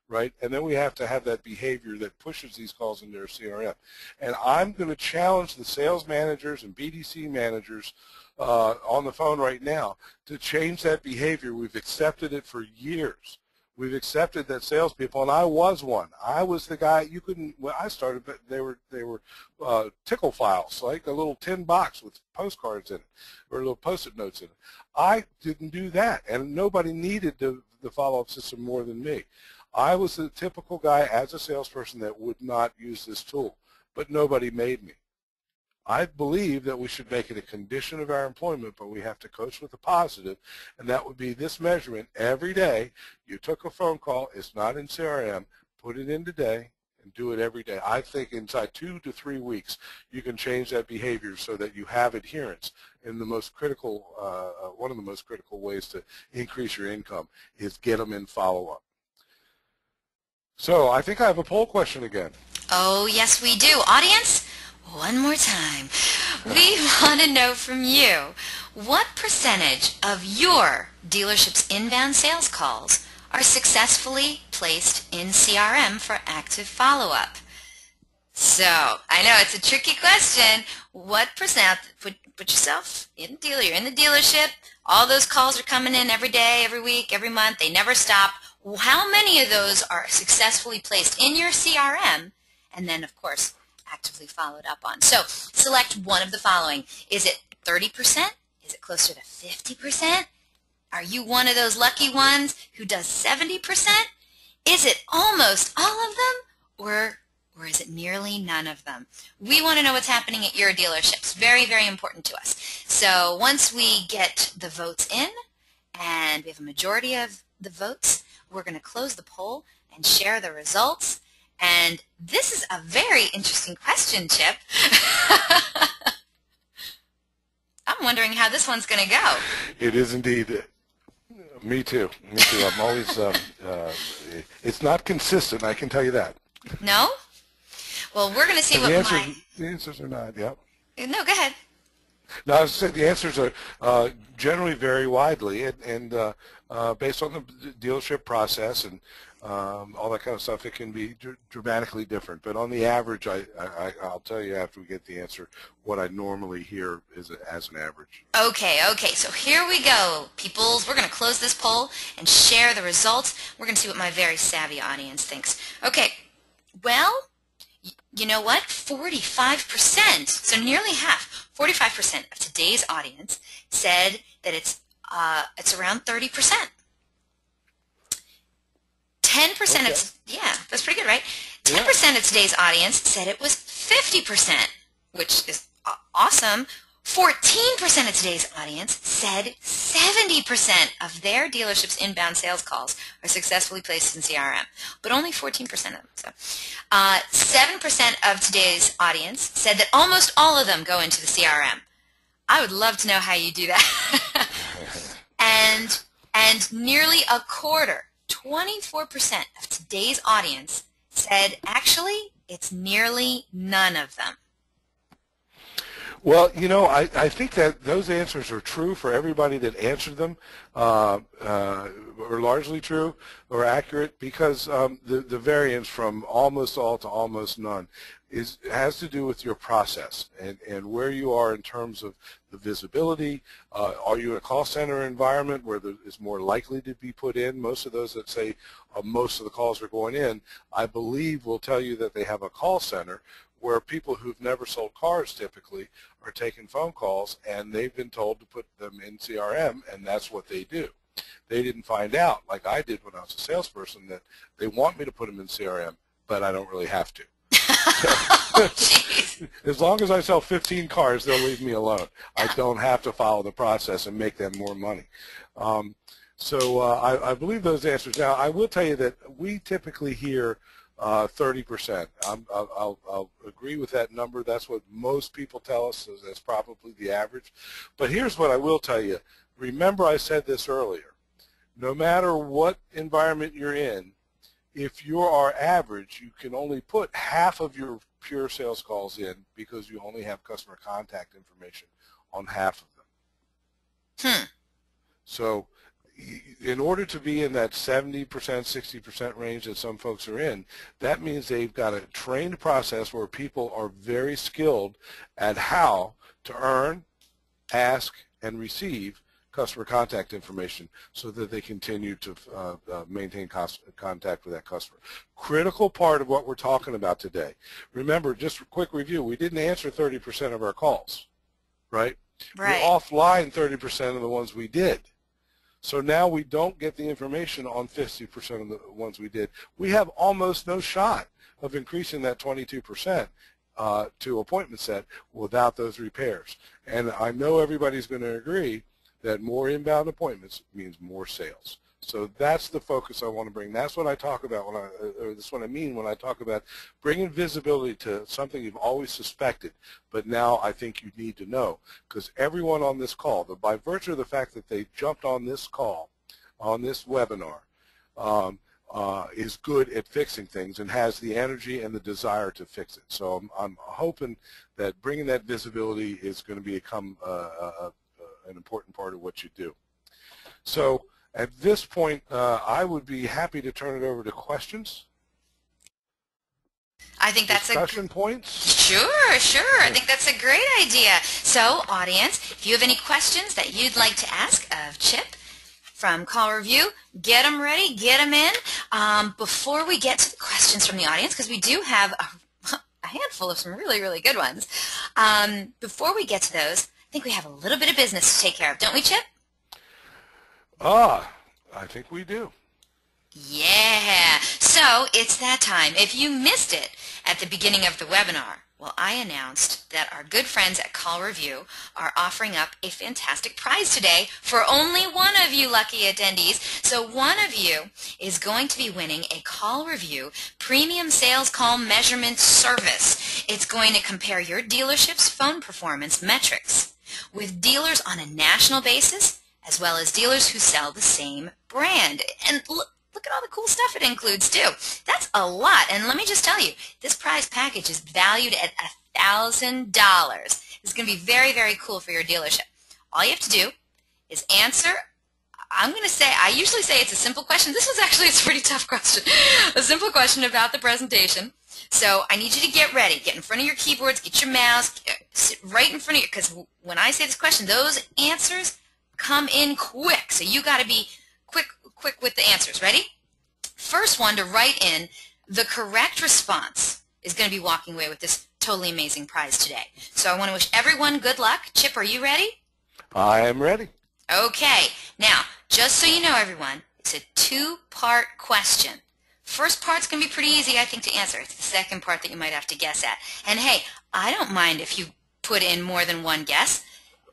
right? And then we have to have that behavior that pushes these calls into our CRM. And I'm going to challenge the sales managers and BDC managers on the phone right now to change that behavior. We've accepted it for years. We've accepted that salespeople, and I was one. I was the guy you couldn't. When I started, but they were tickle files, like a little tin box with postcards in it or little post-it notes in it. I didn't do that, and nobody needed the follow-up system more than me. I was the typical guy as a salesperson that would not use this tool, but nobody made me. I believe that we should make it a condition of our employment, but we have to coach with a positive, and that would be this measurement every day. You took a phone call, it's not in CRM, put it in today and do it every day. I think inside 2 to 3 weeks you can change that behavior so that you have adherence. And the most critical, one of the most critical ways to increase your income is get them in follow-up. So I think I have a poll question again. Oh, yes, we do. Audience, one more time. We want to know from you, what percentage of your dealership's inbound sales calls are successfully placed in CRM for active follow-up? So, I know it's a tricky question. What percent, put yourself in the dealer, you're in the dealership, all those calls are coming in every day, every week, every month, they never stop. How many of those are successfully placed in your CRM and then, of course, actively followed up on? So select one of the following. Is it 30%? Is it closer to 50%? Are you one of those lucky ones who does 70%? Is it almost all of them, or is it nearly none of them? We want to know what's happening at your dealerships. Very, very important to us. So once we get the votes in, and we have a majority of the votes, we're going to close the poll and share the results. And this is a very interesting question, Chip. I'm wondering how this one's going to go. It is indeed. Me too. Me too. I'm always, it's not consistent, I can tell you that. No? Well, we're going to see what the answers are not, yep. No, go ahead. No, I was saying the answers are generally vary widely, and based on the dealership process and all that kind of stuff, it can be dramatically different. But on the average, I'll tell you after we get the answer what I normally hear is as an average. Okay, so here we go, peoples. We're going to close this poll and share the results. We're going to see what my very savvy audience thinks. Okay, well, you know what? 45%, so nearly half, 45% of today's audience said that it's around 30%. 10% okay. yeah, that's pretty good, right? 10% of today's audience said it was 50%, which is awesome. 14% of today's audience said 70% of their dealership's inbound sales calls are successfully placed in CRM, but only 14% of them. So, 7% of today's audience said that almost all of them go into the CRM. I would love to know how you do that. and nearly a quarter, 24% of today's audience said, actually, it's nearly none of them. Well, you know, I think that those answers are true for everybody that answered them, or largely true or accurate, because the variance from almost all to almost none has to do with your process and where you are in terms of the visibility. Are you in a call center environment where there is more likely to be put in? Most of those that say most of the calls are going in, I believe will tell you that they have a call center where people who've never sold cars typically are taking phone calls, and they've been told to put them in CRM, and that's what they do. They didn't find out, like I did when I was a salesperson, that they want me to put them in CRM, but I don't really have to. So, as long as I sell 15 cars, they'll leave me alone. I don't have to follow the process and make them more money. So I believe those answers. Now, I will tell you that we typically hear 30%. I'll agree with that number. That's what most people tell us. So that's probably the average. But here's what I will tell you. Remember I said this earlier. No matter what environment you're in, if you are average, you can only put half of your pure sales calls in because you only have customer contact information on half of them. So in order to be in that 70%, 60% range that some folks are in, that means they've got a trained process where people are very skilled at how to earn, ask, and receive customer contact information so that they continue to maintain contact with that customer. Critical part of what we're talking about today. Remember, just a quick review, we didn't answer 30% of our calls, right? Right. We offline 30% of the ones we did. So now we don't get the information on 50% of the ones we did. We have almost no shot of increasing that 22% to appointment set without those repairs. And I know everybody's going to agree that more inbound appointments means more sales. So that's the focus I want to bring. That's what I talk about when that's what I mean when I talk about bringing visibility to something you've always suspected, but now I think you need to know, because everyone on this call, by virtue of the fact that they jumped on this call, on this webinar, is good at fixing things and has the energy and the desire to fix it. So I'm hoping that bringing that visibility is going to become an important part of what you do. So at this point, I would be happy to turn it over to questions. I think that's discussion points. Sure. I think that's a great idea. So, audience, if you have any questions that you'd like to ask of Chip from Call Review, get them ready, get them in. Before we get to the questions from the audience, because we do have a handful of some really, really good ones. Before we get to those, I think we have a little bit of business to take care of, don't we, Chip? I think we do. Yeah, so it's that time. If you missed it at the beginning of the webinar, well, I announced that our good friends at Call Review are offering up a fantastic prize today for only one of you lucky attendees. So one of you is going to be winning a Call Review Premium Sales Call Measurement Service. It's going to compare your dealership's phone performance metrics with dealers on a national basis as well as dealers who sell the same brand. And look at all the cool stuff it includes, too. That's a lot. And let me just tell you, this prize package is valued at $1,000. It's going to be very, very cool for your dealership. All you have to do is answer. I'm going to say, I usually say it's a simple question. This was actually a pretty tough question. A simple question about the presentation. So I need you to get ready. Get in front of your keyboards. Get your mouse. Sit right in front of you. Because when I say this question, those answers come in quick. So you got to be quick with the answers. Ready? First one to write in the correct response is going to be walking away with this totally amazing prize today. So I want to wish everyone good luck. Chip, are you ready? I am ready. Okay. Now, just so you know, everyone, it's a two-part question. First part's going to be pretty easy, I think, to answer. It's the second part that you might have to guess at. And hey, I don't mind if you put in more than one guess.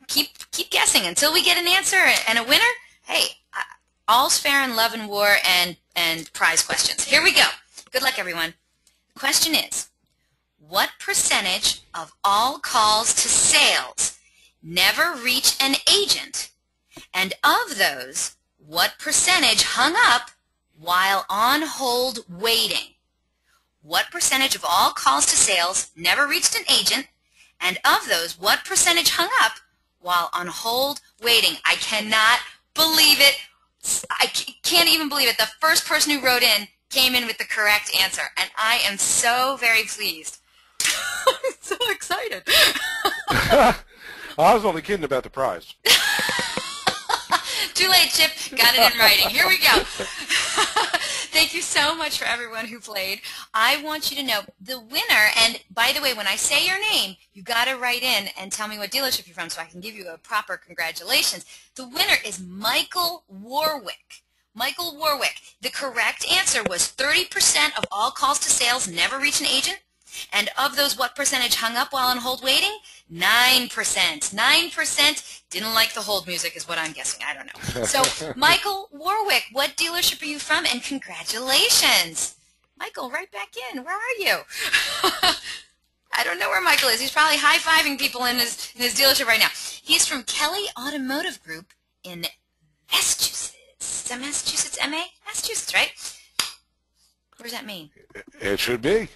Keep guessing until we get an answer and a winner. Hey, all's fair in love and war and prize questions. Here we go. Good luck, everyone. The question is, what percentage of all calls to sales never reach an agent? And of those, what percentage hung up while on hold waiting? What percentage of all calls to sales never reached an agent? And of those, what percentage hung up while on hold waiting? I cannot believe it. I can't even believe it. The first person who wrote in came in with the correct answer, and I am so very pleased. I'm so excited. I was only kidding about the prize. Too late, Chip. Got it in writing. Here we go. Thank you so much for everyone who played. I want you to know the winner, and by the way, when I say your name, you got to write in and tell me what dealership you're from so I can give you a proper congratulations. The winner is Michael Warwick. Michael Warwick. The correct answer was 30% of all calls to sales never reach an agent. And of those, what percentage hung up while on hold waiting? 9%. 9% didn't like the hold music is what I'm guessing. I don't know. So, Michael Warwick, what dealership are you from? And congratulations. Michael, right back in. Where are you? I don't know where Michael is. He's probably high-fiving people in his dealership right now. He's from Kelly Automotive Group in Massachusetts. Is that Massachusetts, MA? Massachusetts, right? What does that mean? It should be.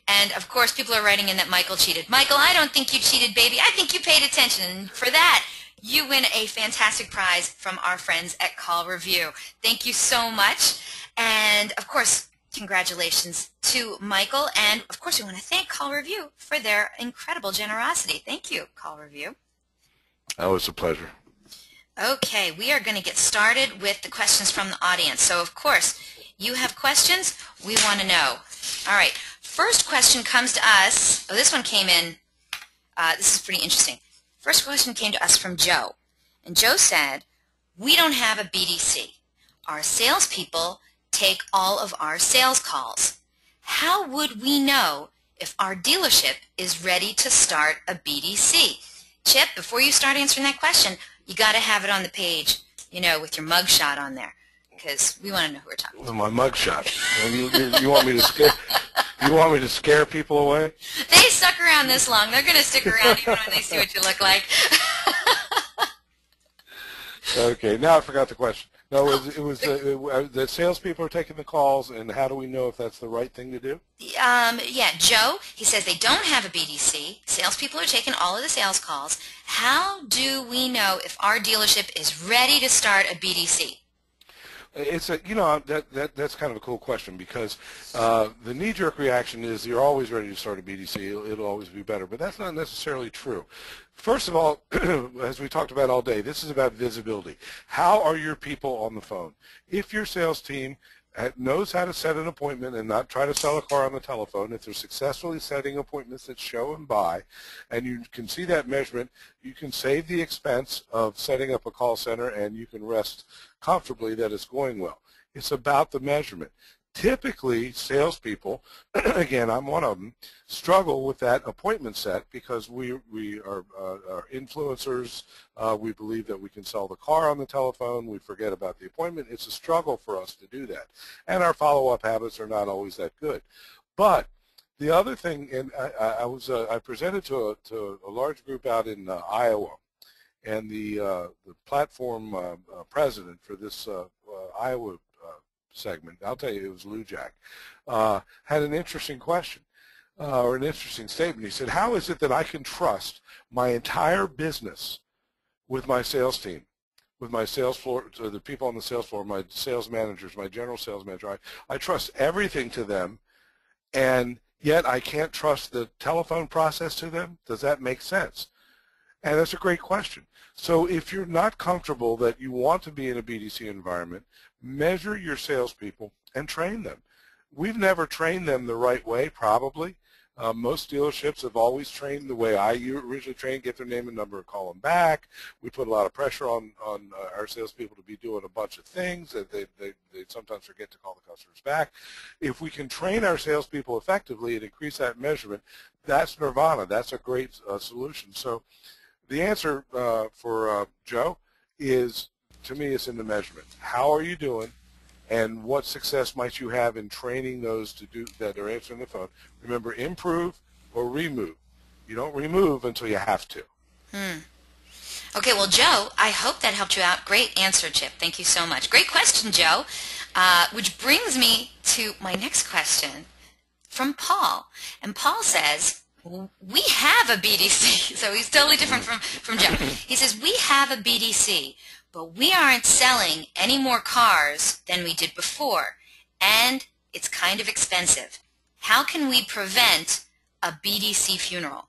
And of course, people are writing in that Michael cheated. Michael, I don't think you cheated, baby. I think you paid attention. And for that, you win a fantastic prize from our friends at Call Review. Thank you so much. And, of course, congratulations to Michael. And, of course, we want to thank Call Review for their incredible generosity. Thank you, Call Review. That was a pleasure. Okay, we are going to get started with the questions from the audience. So, of course, you have questions we want to know. All right, first question comes to us. Oh, this one came in. This is pretty interesting. First question came to us from Joe. And Joe said, we don't have a BDC. Our salespeople take all of our sales calls. How would we know if our dealership is ready to start a BDC? Chip, before you start answering that question, you got to have it on the page, you know, with your mugshot on there, because we want to know who we're talking to. With my mugshot. You want me to scare? You want me to scare people away? They stuck around this long. They're going to stick around even when they see what you look like. Okay, now I forgot the question. No, it was the salespeople are taking the calls, and how do we know if that's the right thing to do? Yeah, Joe, he says they don't have a BDC. Salespeople are taking all of the sales calls. How do we know if our dealership is ready to start a BDC? It's that's kind of a cool question, because the knee-jerk reaction is you're always ready to start a BDC. It'll always be better, but that's not necessarily true. First of all, as we talked about all day, this is about visibility. How are your people on the phone? If your sales team knows how to set an appointment and not try to sell a car on the telephone, if they're successfully setting appointments that show and buy, and you can see that measurement, you can save the expense of setting up a call center, and you can rest comfortably that it's going well. It's about the measurement. Typically, salespeople, again, I'm one of them, struggle with that appointment set because we are influencers. We believe that we can sell the car on the telephone. We forget about the appointment. It's a struggle for us to do that. And our follow-up habits are not always that good. But the other thing, and I presented to a large group out in Iowa, and the platform president for this Iowa segment, I'll tell you, it was Lou Jack, had an interesting question or an interesting statement. He said, how is it that I can trust my entire business with my sales team, with my sales floor, so the people on the sales floor, my sales managers, my general sales manager, I trust everything to them, and yet I can't trust the telephone process to them? Does that make sense? And that's a great question. So if you're not comfortable that you want to be in a BDC environment, measure your salespeople and train them. We've never trained them the right way, probably. Most dealerships have always trained the way I originally trained, get their name and number and call them back. We put a lot of pressure on our salespeople to be doing a bunch of things that they sometimes forget to call the customers back. If we can train our salespeople effectively and increase that measurement, that's nirvana. That's a great solution. So the answer for Joe is, to me, it's in the measurement. How are you doing, and what success might you have in training those to do that are answering the phone? Remember, improve or remove. You don't remove until you have to. Okay, well, Joe, I hope that helped you out. Great answer, Chip. Thank you so much. Great question, Joe, which brings me to my next question from Paul. And Paul says, we have a BDC, so he's totally different from Joe. He says, we have a BDC, but we aren't selling any more cars than we did before, and it's kind of expensive. How can we prevent a BDC funeral?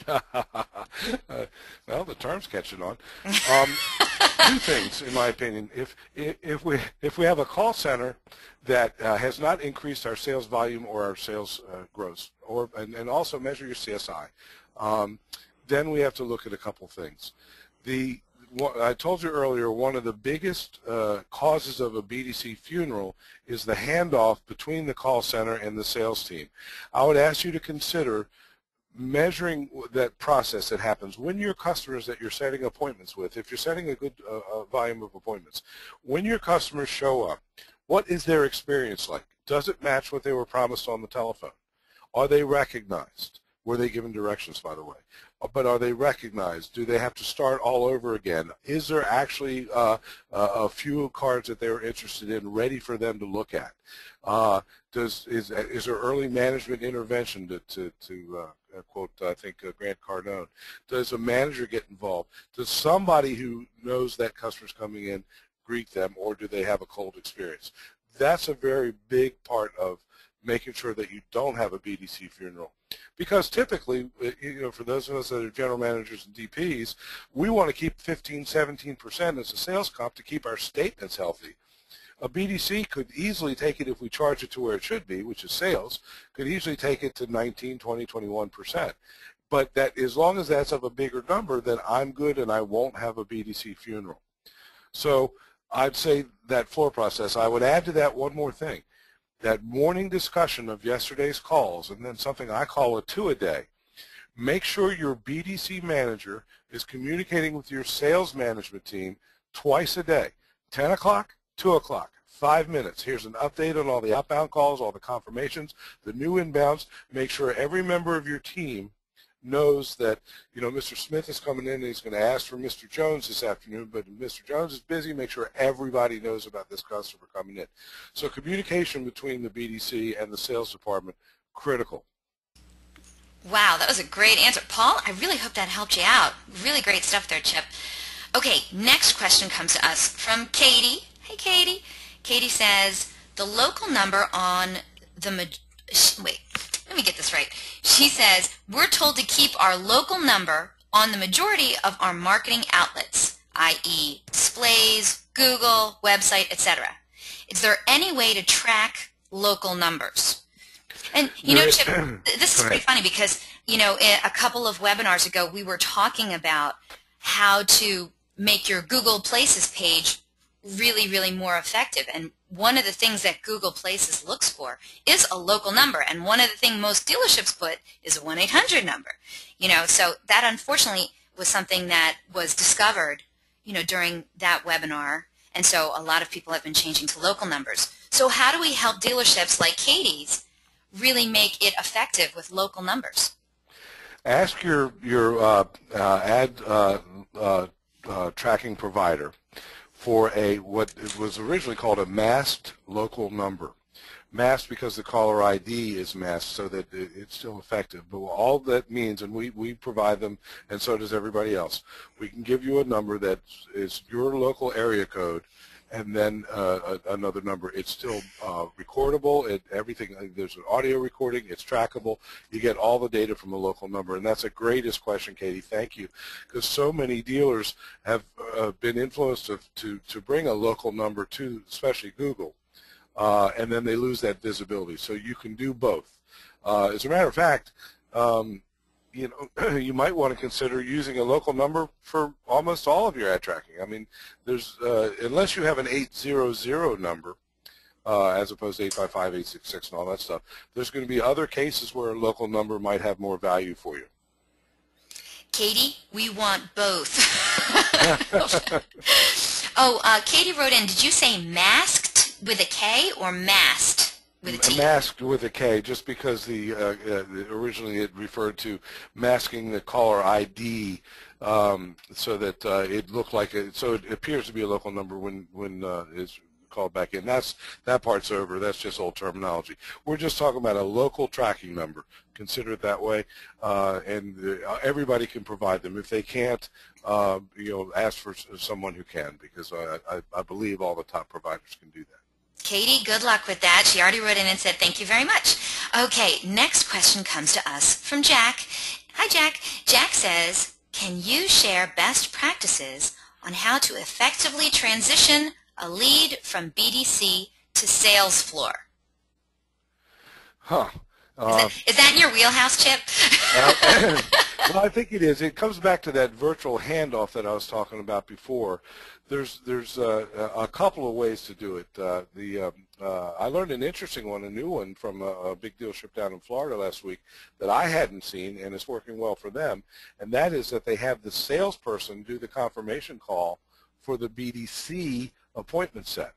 Well, the term's catching on. Two things, in my opinion. If we have a call center that has not increased our sales volume or our sales growth, and also measure your CSI, then we have to look at a couple things. I told you earlier, one of the biggest causes of a BDC funeral is the handoff between the call center and the sales team. I would ask you to consider measuring that process that happens when your customers that you're setting appointments with, if you're setting a good volume of appointments, when your customers show up, what is their experience like? Does it match what they were promised on the telephone? Are they recognized? Were they given directions, by the way? But are they recognized? Do they have to start all over again? Is there actually a few cards that they were interested in ready for them to look at? Is there early management intervention to quote, I think, Grant Cardone? Does a manager get involved? Does somebody who knows that customer's coming in greet them, or do they have a cold experience? That's a very big part of making sure that you don't have a BDC funeral. Because typically, for those of us that are general managers and DPs, we want to keep 15, 17% as a sales comp to keep our statements healthy. A BDC could easily take it, if we charge it to where it should be, which is sales, could easily take it to 19, 20, 21%. But that, as long as that's of a bigger number, then I'm good and I won't have a BDC funeral. So I'd say that floor process. I would add to that one more thing. That morning discussion of yesterday's calls, and then something I call a two-a-day. Make sure your BDC manager is communicating with your sales management team twice a day, 10 o'clock, 2 o'clock, 5 minutes. Here's an update on all the outbound calls, all the confirmations, the new inbounds. Make sure every member of your team knows that, Mr. Smith is coming in and he's going to ask for Mr. Jones this afternoon, but if Mr. Jones is busy, make sure everybody knows about this customer coming in. So communication between the BDC and the sales department, critical. Wow, that was a great answer. Paul, I really hope that helped you out. Really great stuff there, Chip. Okay, next question comes to us from Katie. Hey, Katie. Katie says, the local number on the... Wait, let me get this right. She says, we're told to keep our local number on the majority of our marketing outlets, i.e. displays, Google, website, etc. Is there any way to track local numbers? And, you know, Chip, this is pretty funny because, you know, a couple of webinars ago we were talking about how to make your Google Places page really, really more effective. And one of the things that Google Places looks for is a local number. And one of the things most dealerships put is a 1-800 number. You know, so that unfortunately was something that was discovered, you know, during that webinar. And so a lot of people have been changing to local numbers. So how do we help dealerships like Katie's really make it effective with local numbers? Ask your ad tracking provider for what was originally called a masked local number. Masked because the caller ID is masked so that it's still effective. But all that means, and we provide them, and so does everybody else, we can give you a number that is your local area code, and then another number. It's still recordable. Everything. There's an audio recording. It's trackable. You get all the data from a local number, and that's a greatest question, Katie. Thank you, because so many dealers have been influenced to bring a local number to, especially Google, and then they lose that visibility. So you can do both. As a matter of fact, you know, you might want to consider using a local number for almost all of your ad tracking. I mean, there's unless you have an 800 number, as opposed to 855, 866, and all that stuff, there's going to be other cases where a local number might have more value for you. Katie, we want both. Oh, Katie wrote in, did you say masked with a K or masked with a T? Masked with a K, just because originally it referred to masking the caller ID so that it looked like so it appears to be a local number when it's called back in. That part's over. That's just old terminology. We're just talking about a local tracking number. Consider it that way, and everybody can provide them. If they can't, you know, ask for someone who can, because I believe all the top providers can do that. Katie, good luck with that. She already wrote in and said thank you very much. Okay, next question comes to us from Jack. Hi, Jack. Jack says, can you share best practices on how to effectively transition a lead from BDC to sales floor? Huh. Is that in your wheelhouse, Chip? Well, I think it is. It comes back to that virtual handoff that I was talking about before. There's a couple of ways to do it. I learned an interesting one, a new one from a big dealership down in Florida last week that I hadn't seen, and it's working well for them, and that is that they have the salesperson do the confirmation call for the BDC appointment set.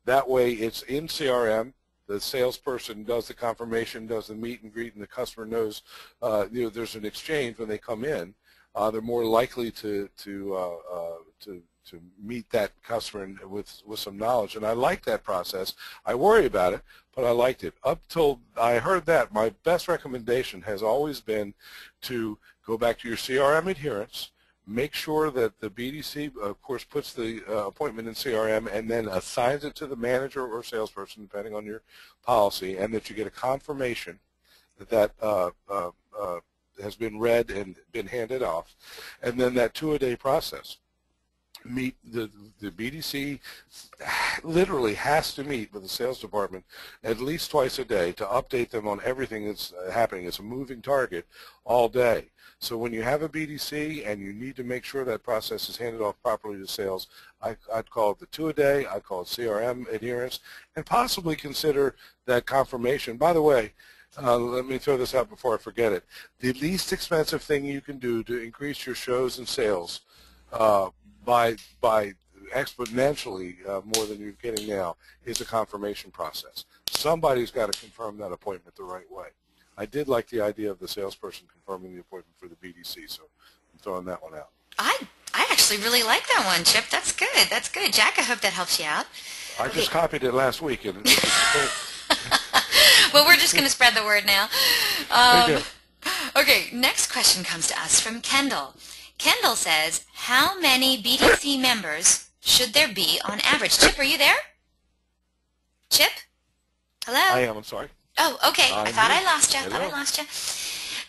That way it's in CRM. The salesperson does the confirmation, does the meet and greet, and the customer knows you know, there's an exchange when they come in. They're more likely to meet that customer with some knowledge, and I like that process. I worry about it, but I liked it. Up till I heard that, my best recommendation has always been to go back to your CRM adherence. Make sure that the BDC, of course, puts the appointment in CRM and then assigns it to the manager or salesperson, depending on your policy, and that you get a confirmation that has been read and been handed off, and then that 2-a-day process. Meet the BDC literally has to meet with the sales department at least twice a day to update them on everything that's happening. It's a moving target all day. So when you have a BDC and you need to make sure that process is handed off properly to sales, I'd call it the 2-a-day, I'd call it CRM adherence, and possibly consider that confirmation. By the way, let me throw this out before I forget it. The least expensive thing you can do to increase your shows and sales by exponentially more than you're getting now is a confirmation process. Somebody's got to confirm that appointment the right way. I did like the idea of the salesperson confirming the appointment for the BDC, so I'm throwing that one out. I actually really like that one, Chip. That's good. That's good. Jack, I hope that helps you out. I just copied it last week. And well, we're just going to spread the word now. Okay, next question comes to us from Kendall. Kendall says, how many BDC members should there be on average? Chip, are you there? Chip? Hello? I am, I'm sorry. Oh, okay. I thought I lost you.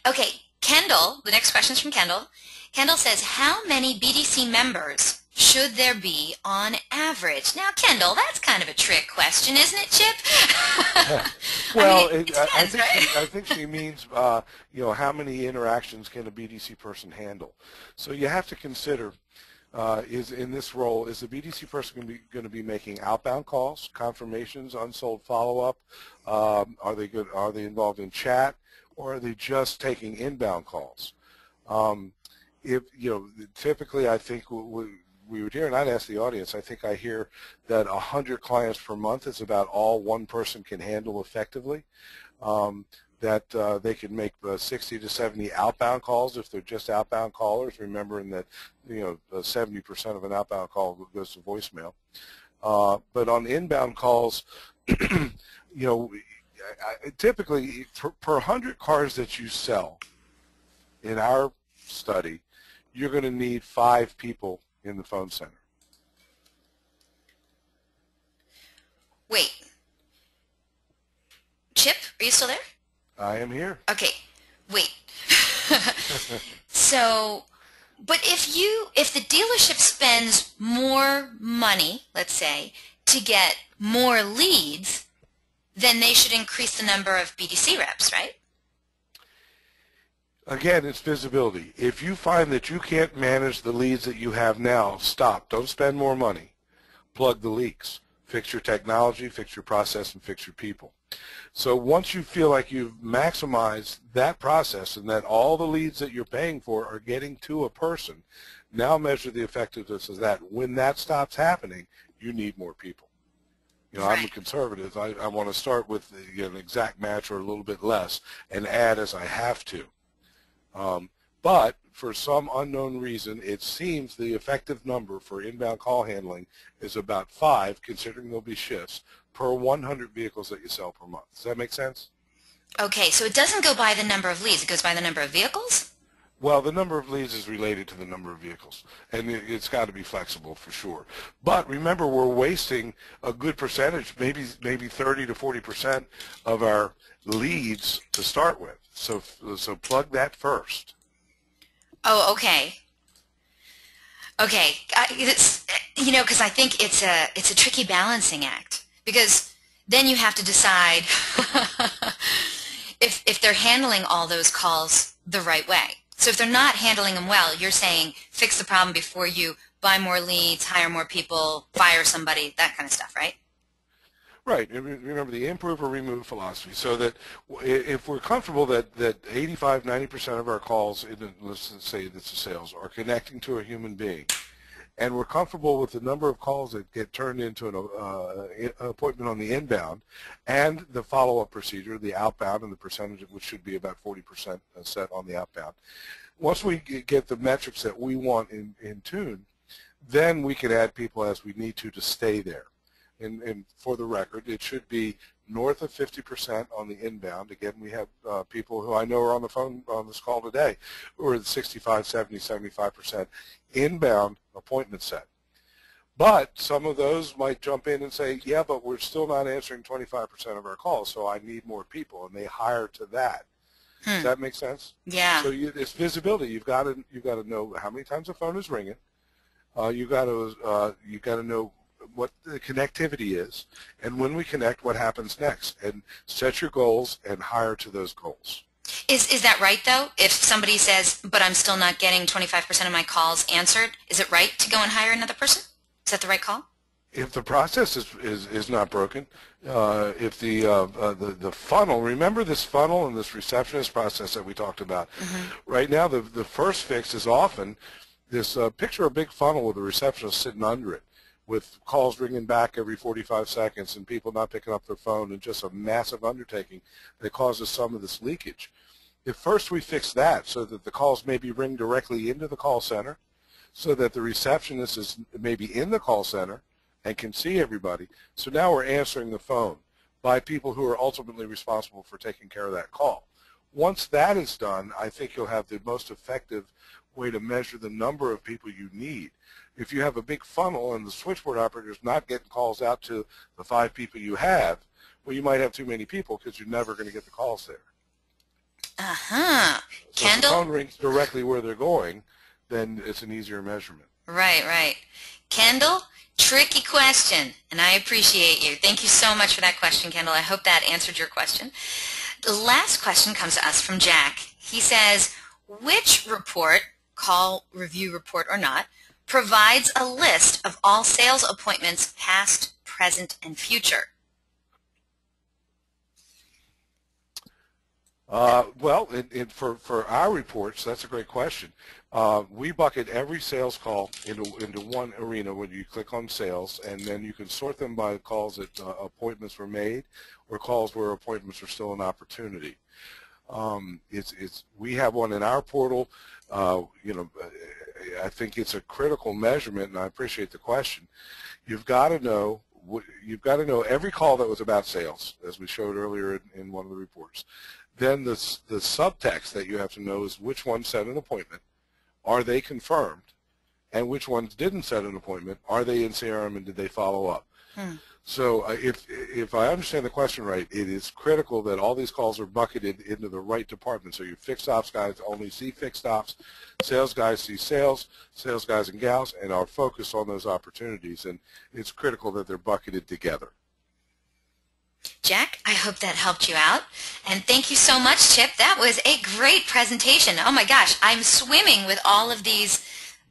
Okay, Kendall, the next question is from Kendall. Kendall says, how many BDC members should there be on average? Now, Kendall, that's kind of a trick question, isn't it, Chip? Well, it depends, right? I think she means, how many interactions can a BDC person handle? So you have to consider, is in this role, is the BDC person going to be making outbound calls, confirmations, unsold follow-up? Are they involved in chat, or are they just taking inbound calls? Typically, I think we would hear, and I'd ask the audience, I think I hear that 100 clients per month is about all one person can handle effectively, that they can make 60 to 70 outbound calls if they're just outbound callers, remembering that 70% of an outbound call goes to voicemail. But on inbound calls, typically per 100 cars that you sell in our study, you're going to need 5 people in the phone center. Wait. Chip, are you still there? I am here. Okay. Wait. So, but if the dealership spends more money, let's say, to get more leads, then they should increase the number of BDC reps, right? Again, it's visibility. If you find that you can't manage the leads that you have now, stop. Don't spend more money. Plug the leaks. Fix your technology, fix your process, and fix your people. So once you feel like you've maximized that process and that all the leads that you're paying for are getting to a person, now measure the effectiveness of that. When that stops happening, you need more people. I'm a conservative. I want to start with an exact match or a little bit less and add as I have to. But for some unknown reason, it seems the effective number for inbound call handling is about 5, considering there'll be shifts, per 100 vehicles that you sell per month. Does that make sense? Okay, so it doesn't go by the number of leads. It goes by the number of vehicles? Well, the number of leads is related to the number of vehicles, and it's got to be flexible for sure. But remember, we're wasting a good percentage, maybe 30 to 40% of our leads to start with. So plug that first. Oh, okay. Okay, because I think it's a tricky balancing act, because then you have to decide if they're handling all those calls the right way. So if they're not handling them well, you're saying fix the problem before you buy more leads, hire more people, fire somebody, that kind of stuff, right? Right. Remember the improve or remove philosophy. So that if we're comfortable that 85, 90% of our calls, let's say it's a sales, are connecting to a human being, and we're comfortable with the number of calls that get turned into an appointment on the inbound and the follow-up procedure, the outbound, and the percentage, which should be about 40% set on the outbound. Once we get the metrics that we want in tune, then we can add people as we need to stay there. And for the record, it should be north of 50% on the inbound. Again, we have people who I know are on the phone on this call today who are at 65, 70, 75% inbound appointment set. But some of those might jump in and say, yeah, but we're still not answering 25% of our calls, so I need more people, and they hire to that. Does that make sense? Yeah. So it's visibility. You've got to know how many times the phone is ringing. You've got to know what the connectivity is, and when we connect, what happens next, and set your goals and hire to those goals. Is that right, though? If somebody says, but I'm still not getting 25% of my calls answered, is it right to go and hire another person? Is that the right call? If the process is not broken, if the funnel, remember this funnel and this receptionist process that we talked about. Right now, the first fix is often this picture a big funnel with a receptionist sitting under it, with calls ringing back every 45 seconds and people not picking up their phone, and just a massive undertaking that causes some of this leakage. If first we fix that so that the calls maybe ring directly into the call center, so that the receptionist is maybe in the call center and can see everybody, so now we're answering the phone by people who are ultimately responsible for taking care of that call. Once that is done, I think you'll have the most effective way to measure the number of people you need. If you have a big funnel and the switchboard operator is not getting calls out to the 5 people you have, well, you might have too many people because you're never going to get the calls there. So Kendall? if the phone rings directly where they're going, then it's an easier measurement. Right, right. Kendall, tricky question, and I appreciate you. Thank you so much for that question, Kendall. I hope that answered your question. The last question comes to us from Jack. He says, which report, call, review report or not, provides a list of all sales appointments past, present, and future? Well, for our reports, that's a great question. We bucket every sales call into one arena when you click on sales, and then you can sort them by calls that appointments were made or calls where appointments are still an opportunity. We have one in our portal. I think it's a critical measurement, and I appreciate the question. You've got to know every call that was about sales, as we showed earlier in one of the reports. Then the subtext that you have to know is which ones set an appointment, are they confirmed, and which ones didn't set an appointment, are they in CRM and did they follow up? So if I understand the question right, it is critical that all these calls are bucketed into the right department. So your fixed ops guys only see fixed ops, sales guys see sales, sales guys and gals, and are focused on those opportunities. And it's critical that they're bucketed together. Jack, I hope that helped you out. And thank you so much, Chip. That was a great presentation. Oh my gosh, I'm swimming with all of these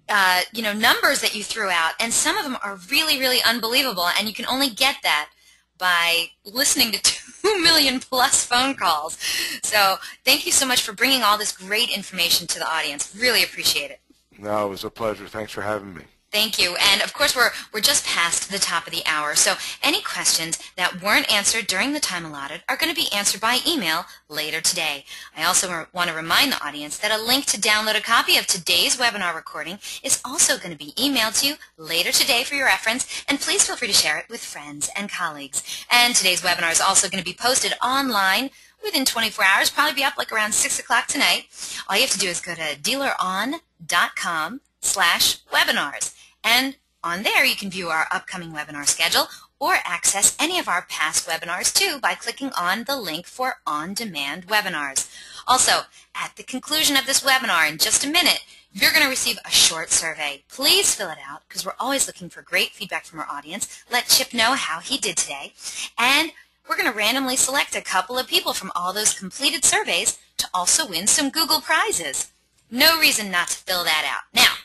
numbers that you threw out, and some of them are really, really unbelievable, and you can only get that by listening to 2 million plus phone calls. So thank you so much for bringing all this great information to the audience. Really appreciate it. No, it was a pleasure. Thanks for having me. Thank you. And of course, we're just past the top of the hour, so any questions that weren't answered during the time allotted are going to be answered by email later today. I also want to remind the audience that a link to download a copy of today's webinar recording is also going to be emailed to you later today for your reference, and please feel free to share it with friends and colleagues. And today's webinar is also going to be posted online within 24 hours, probably be up like around 6 o'clock tonight. All you have to do is go to dealeron.com/webinars. And on there, you can view our upcoming webinar schedule or access any of our past webinars, too, by clicking on the link for on-demand webinars. Also, at the conclusion of this webinar, in just a minute, you're going to receive a short survey. Please fill it out, because we're always looking for great feedback from our audience. Let Chip know how he did today. And we're going to randomly select a couple of people from all those completed surveys to also win some Google prizes. No reason not to fill that out. Now,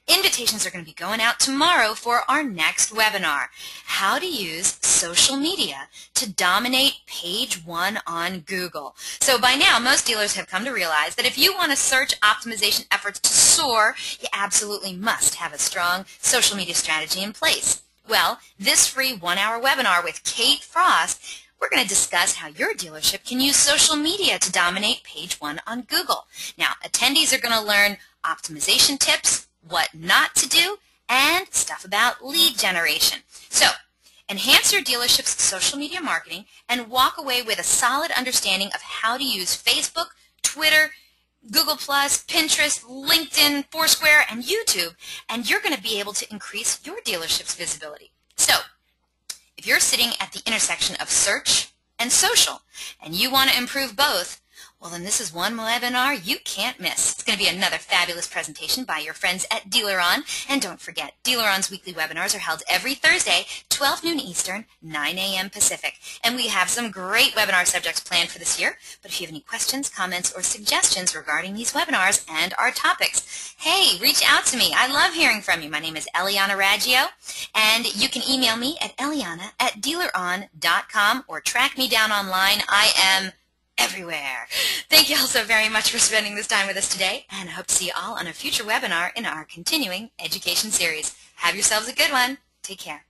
invitations are going to be going out tomorrow for our next webinar, How to Use Social Media to Dominate Page 1 on Google. So by now, most dealers have come to realize that if you want to search optimization efforts to soar, you absolutely must have a strong social media strategy in place. Well, this free 1-hour webinar with Kate Frost, we're going to discuss how your dealership can use social media to dominate Page 1 on Google. Now, attendees are going to learn optimization tips, what not to do, and stuff about lead generation. So, enhance your dealership's social media marketing and walk away with a solid understanding of how to use Facebook, Twitter, Google+, Pinterest, LinkedIn, Foursquare, and YouTube, and you're going to be able to increase your dealership's visibility. So, if you're sitting at the intersection of search and social, and you want to improve both, well, then this is one webinar you can't miss. It's going to be another fabulous presentation by your friends at Dealeron. And don't forget, Dealeron's weekly webinars are held every Thursday, 12 noon Eastern, 9 a.m. Pacific. And we have some great webinar subjects planned for this year. But if you have any questions, comments, or suggestions regarding these webinars and our topics, hey, reach out to me. I love hearing from you. My name is Eliana Raggio, and you can email me at eliana@dealeron.com or track me down online. I am everywhere. Thank you all so very much for spending this time with us today, and I hope to see you all on a future webinar in our continuing education series. Have yourselves a good one. Take care.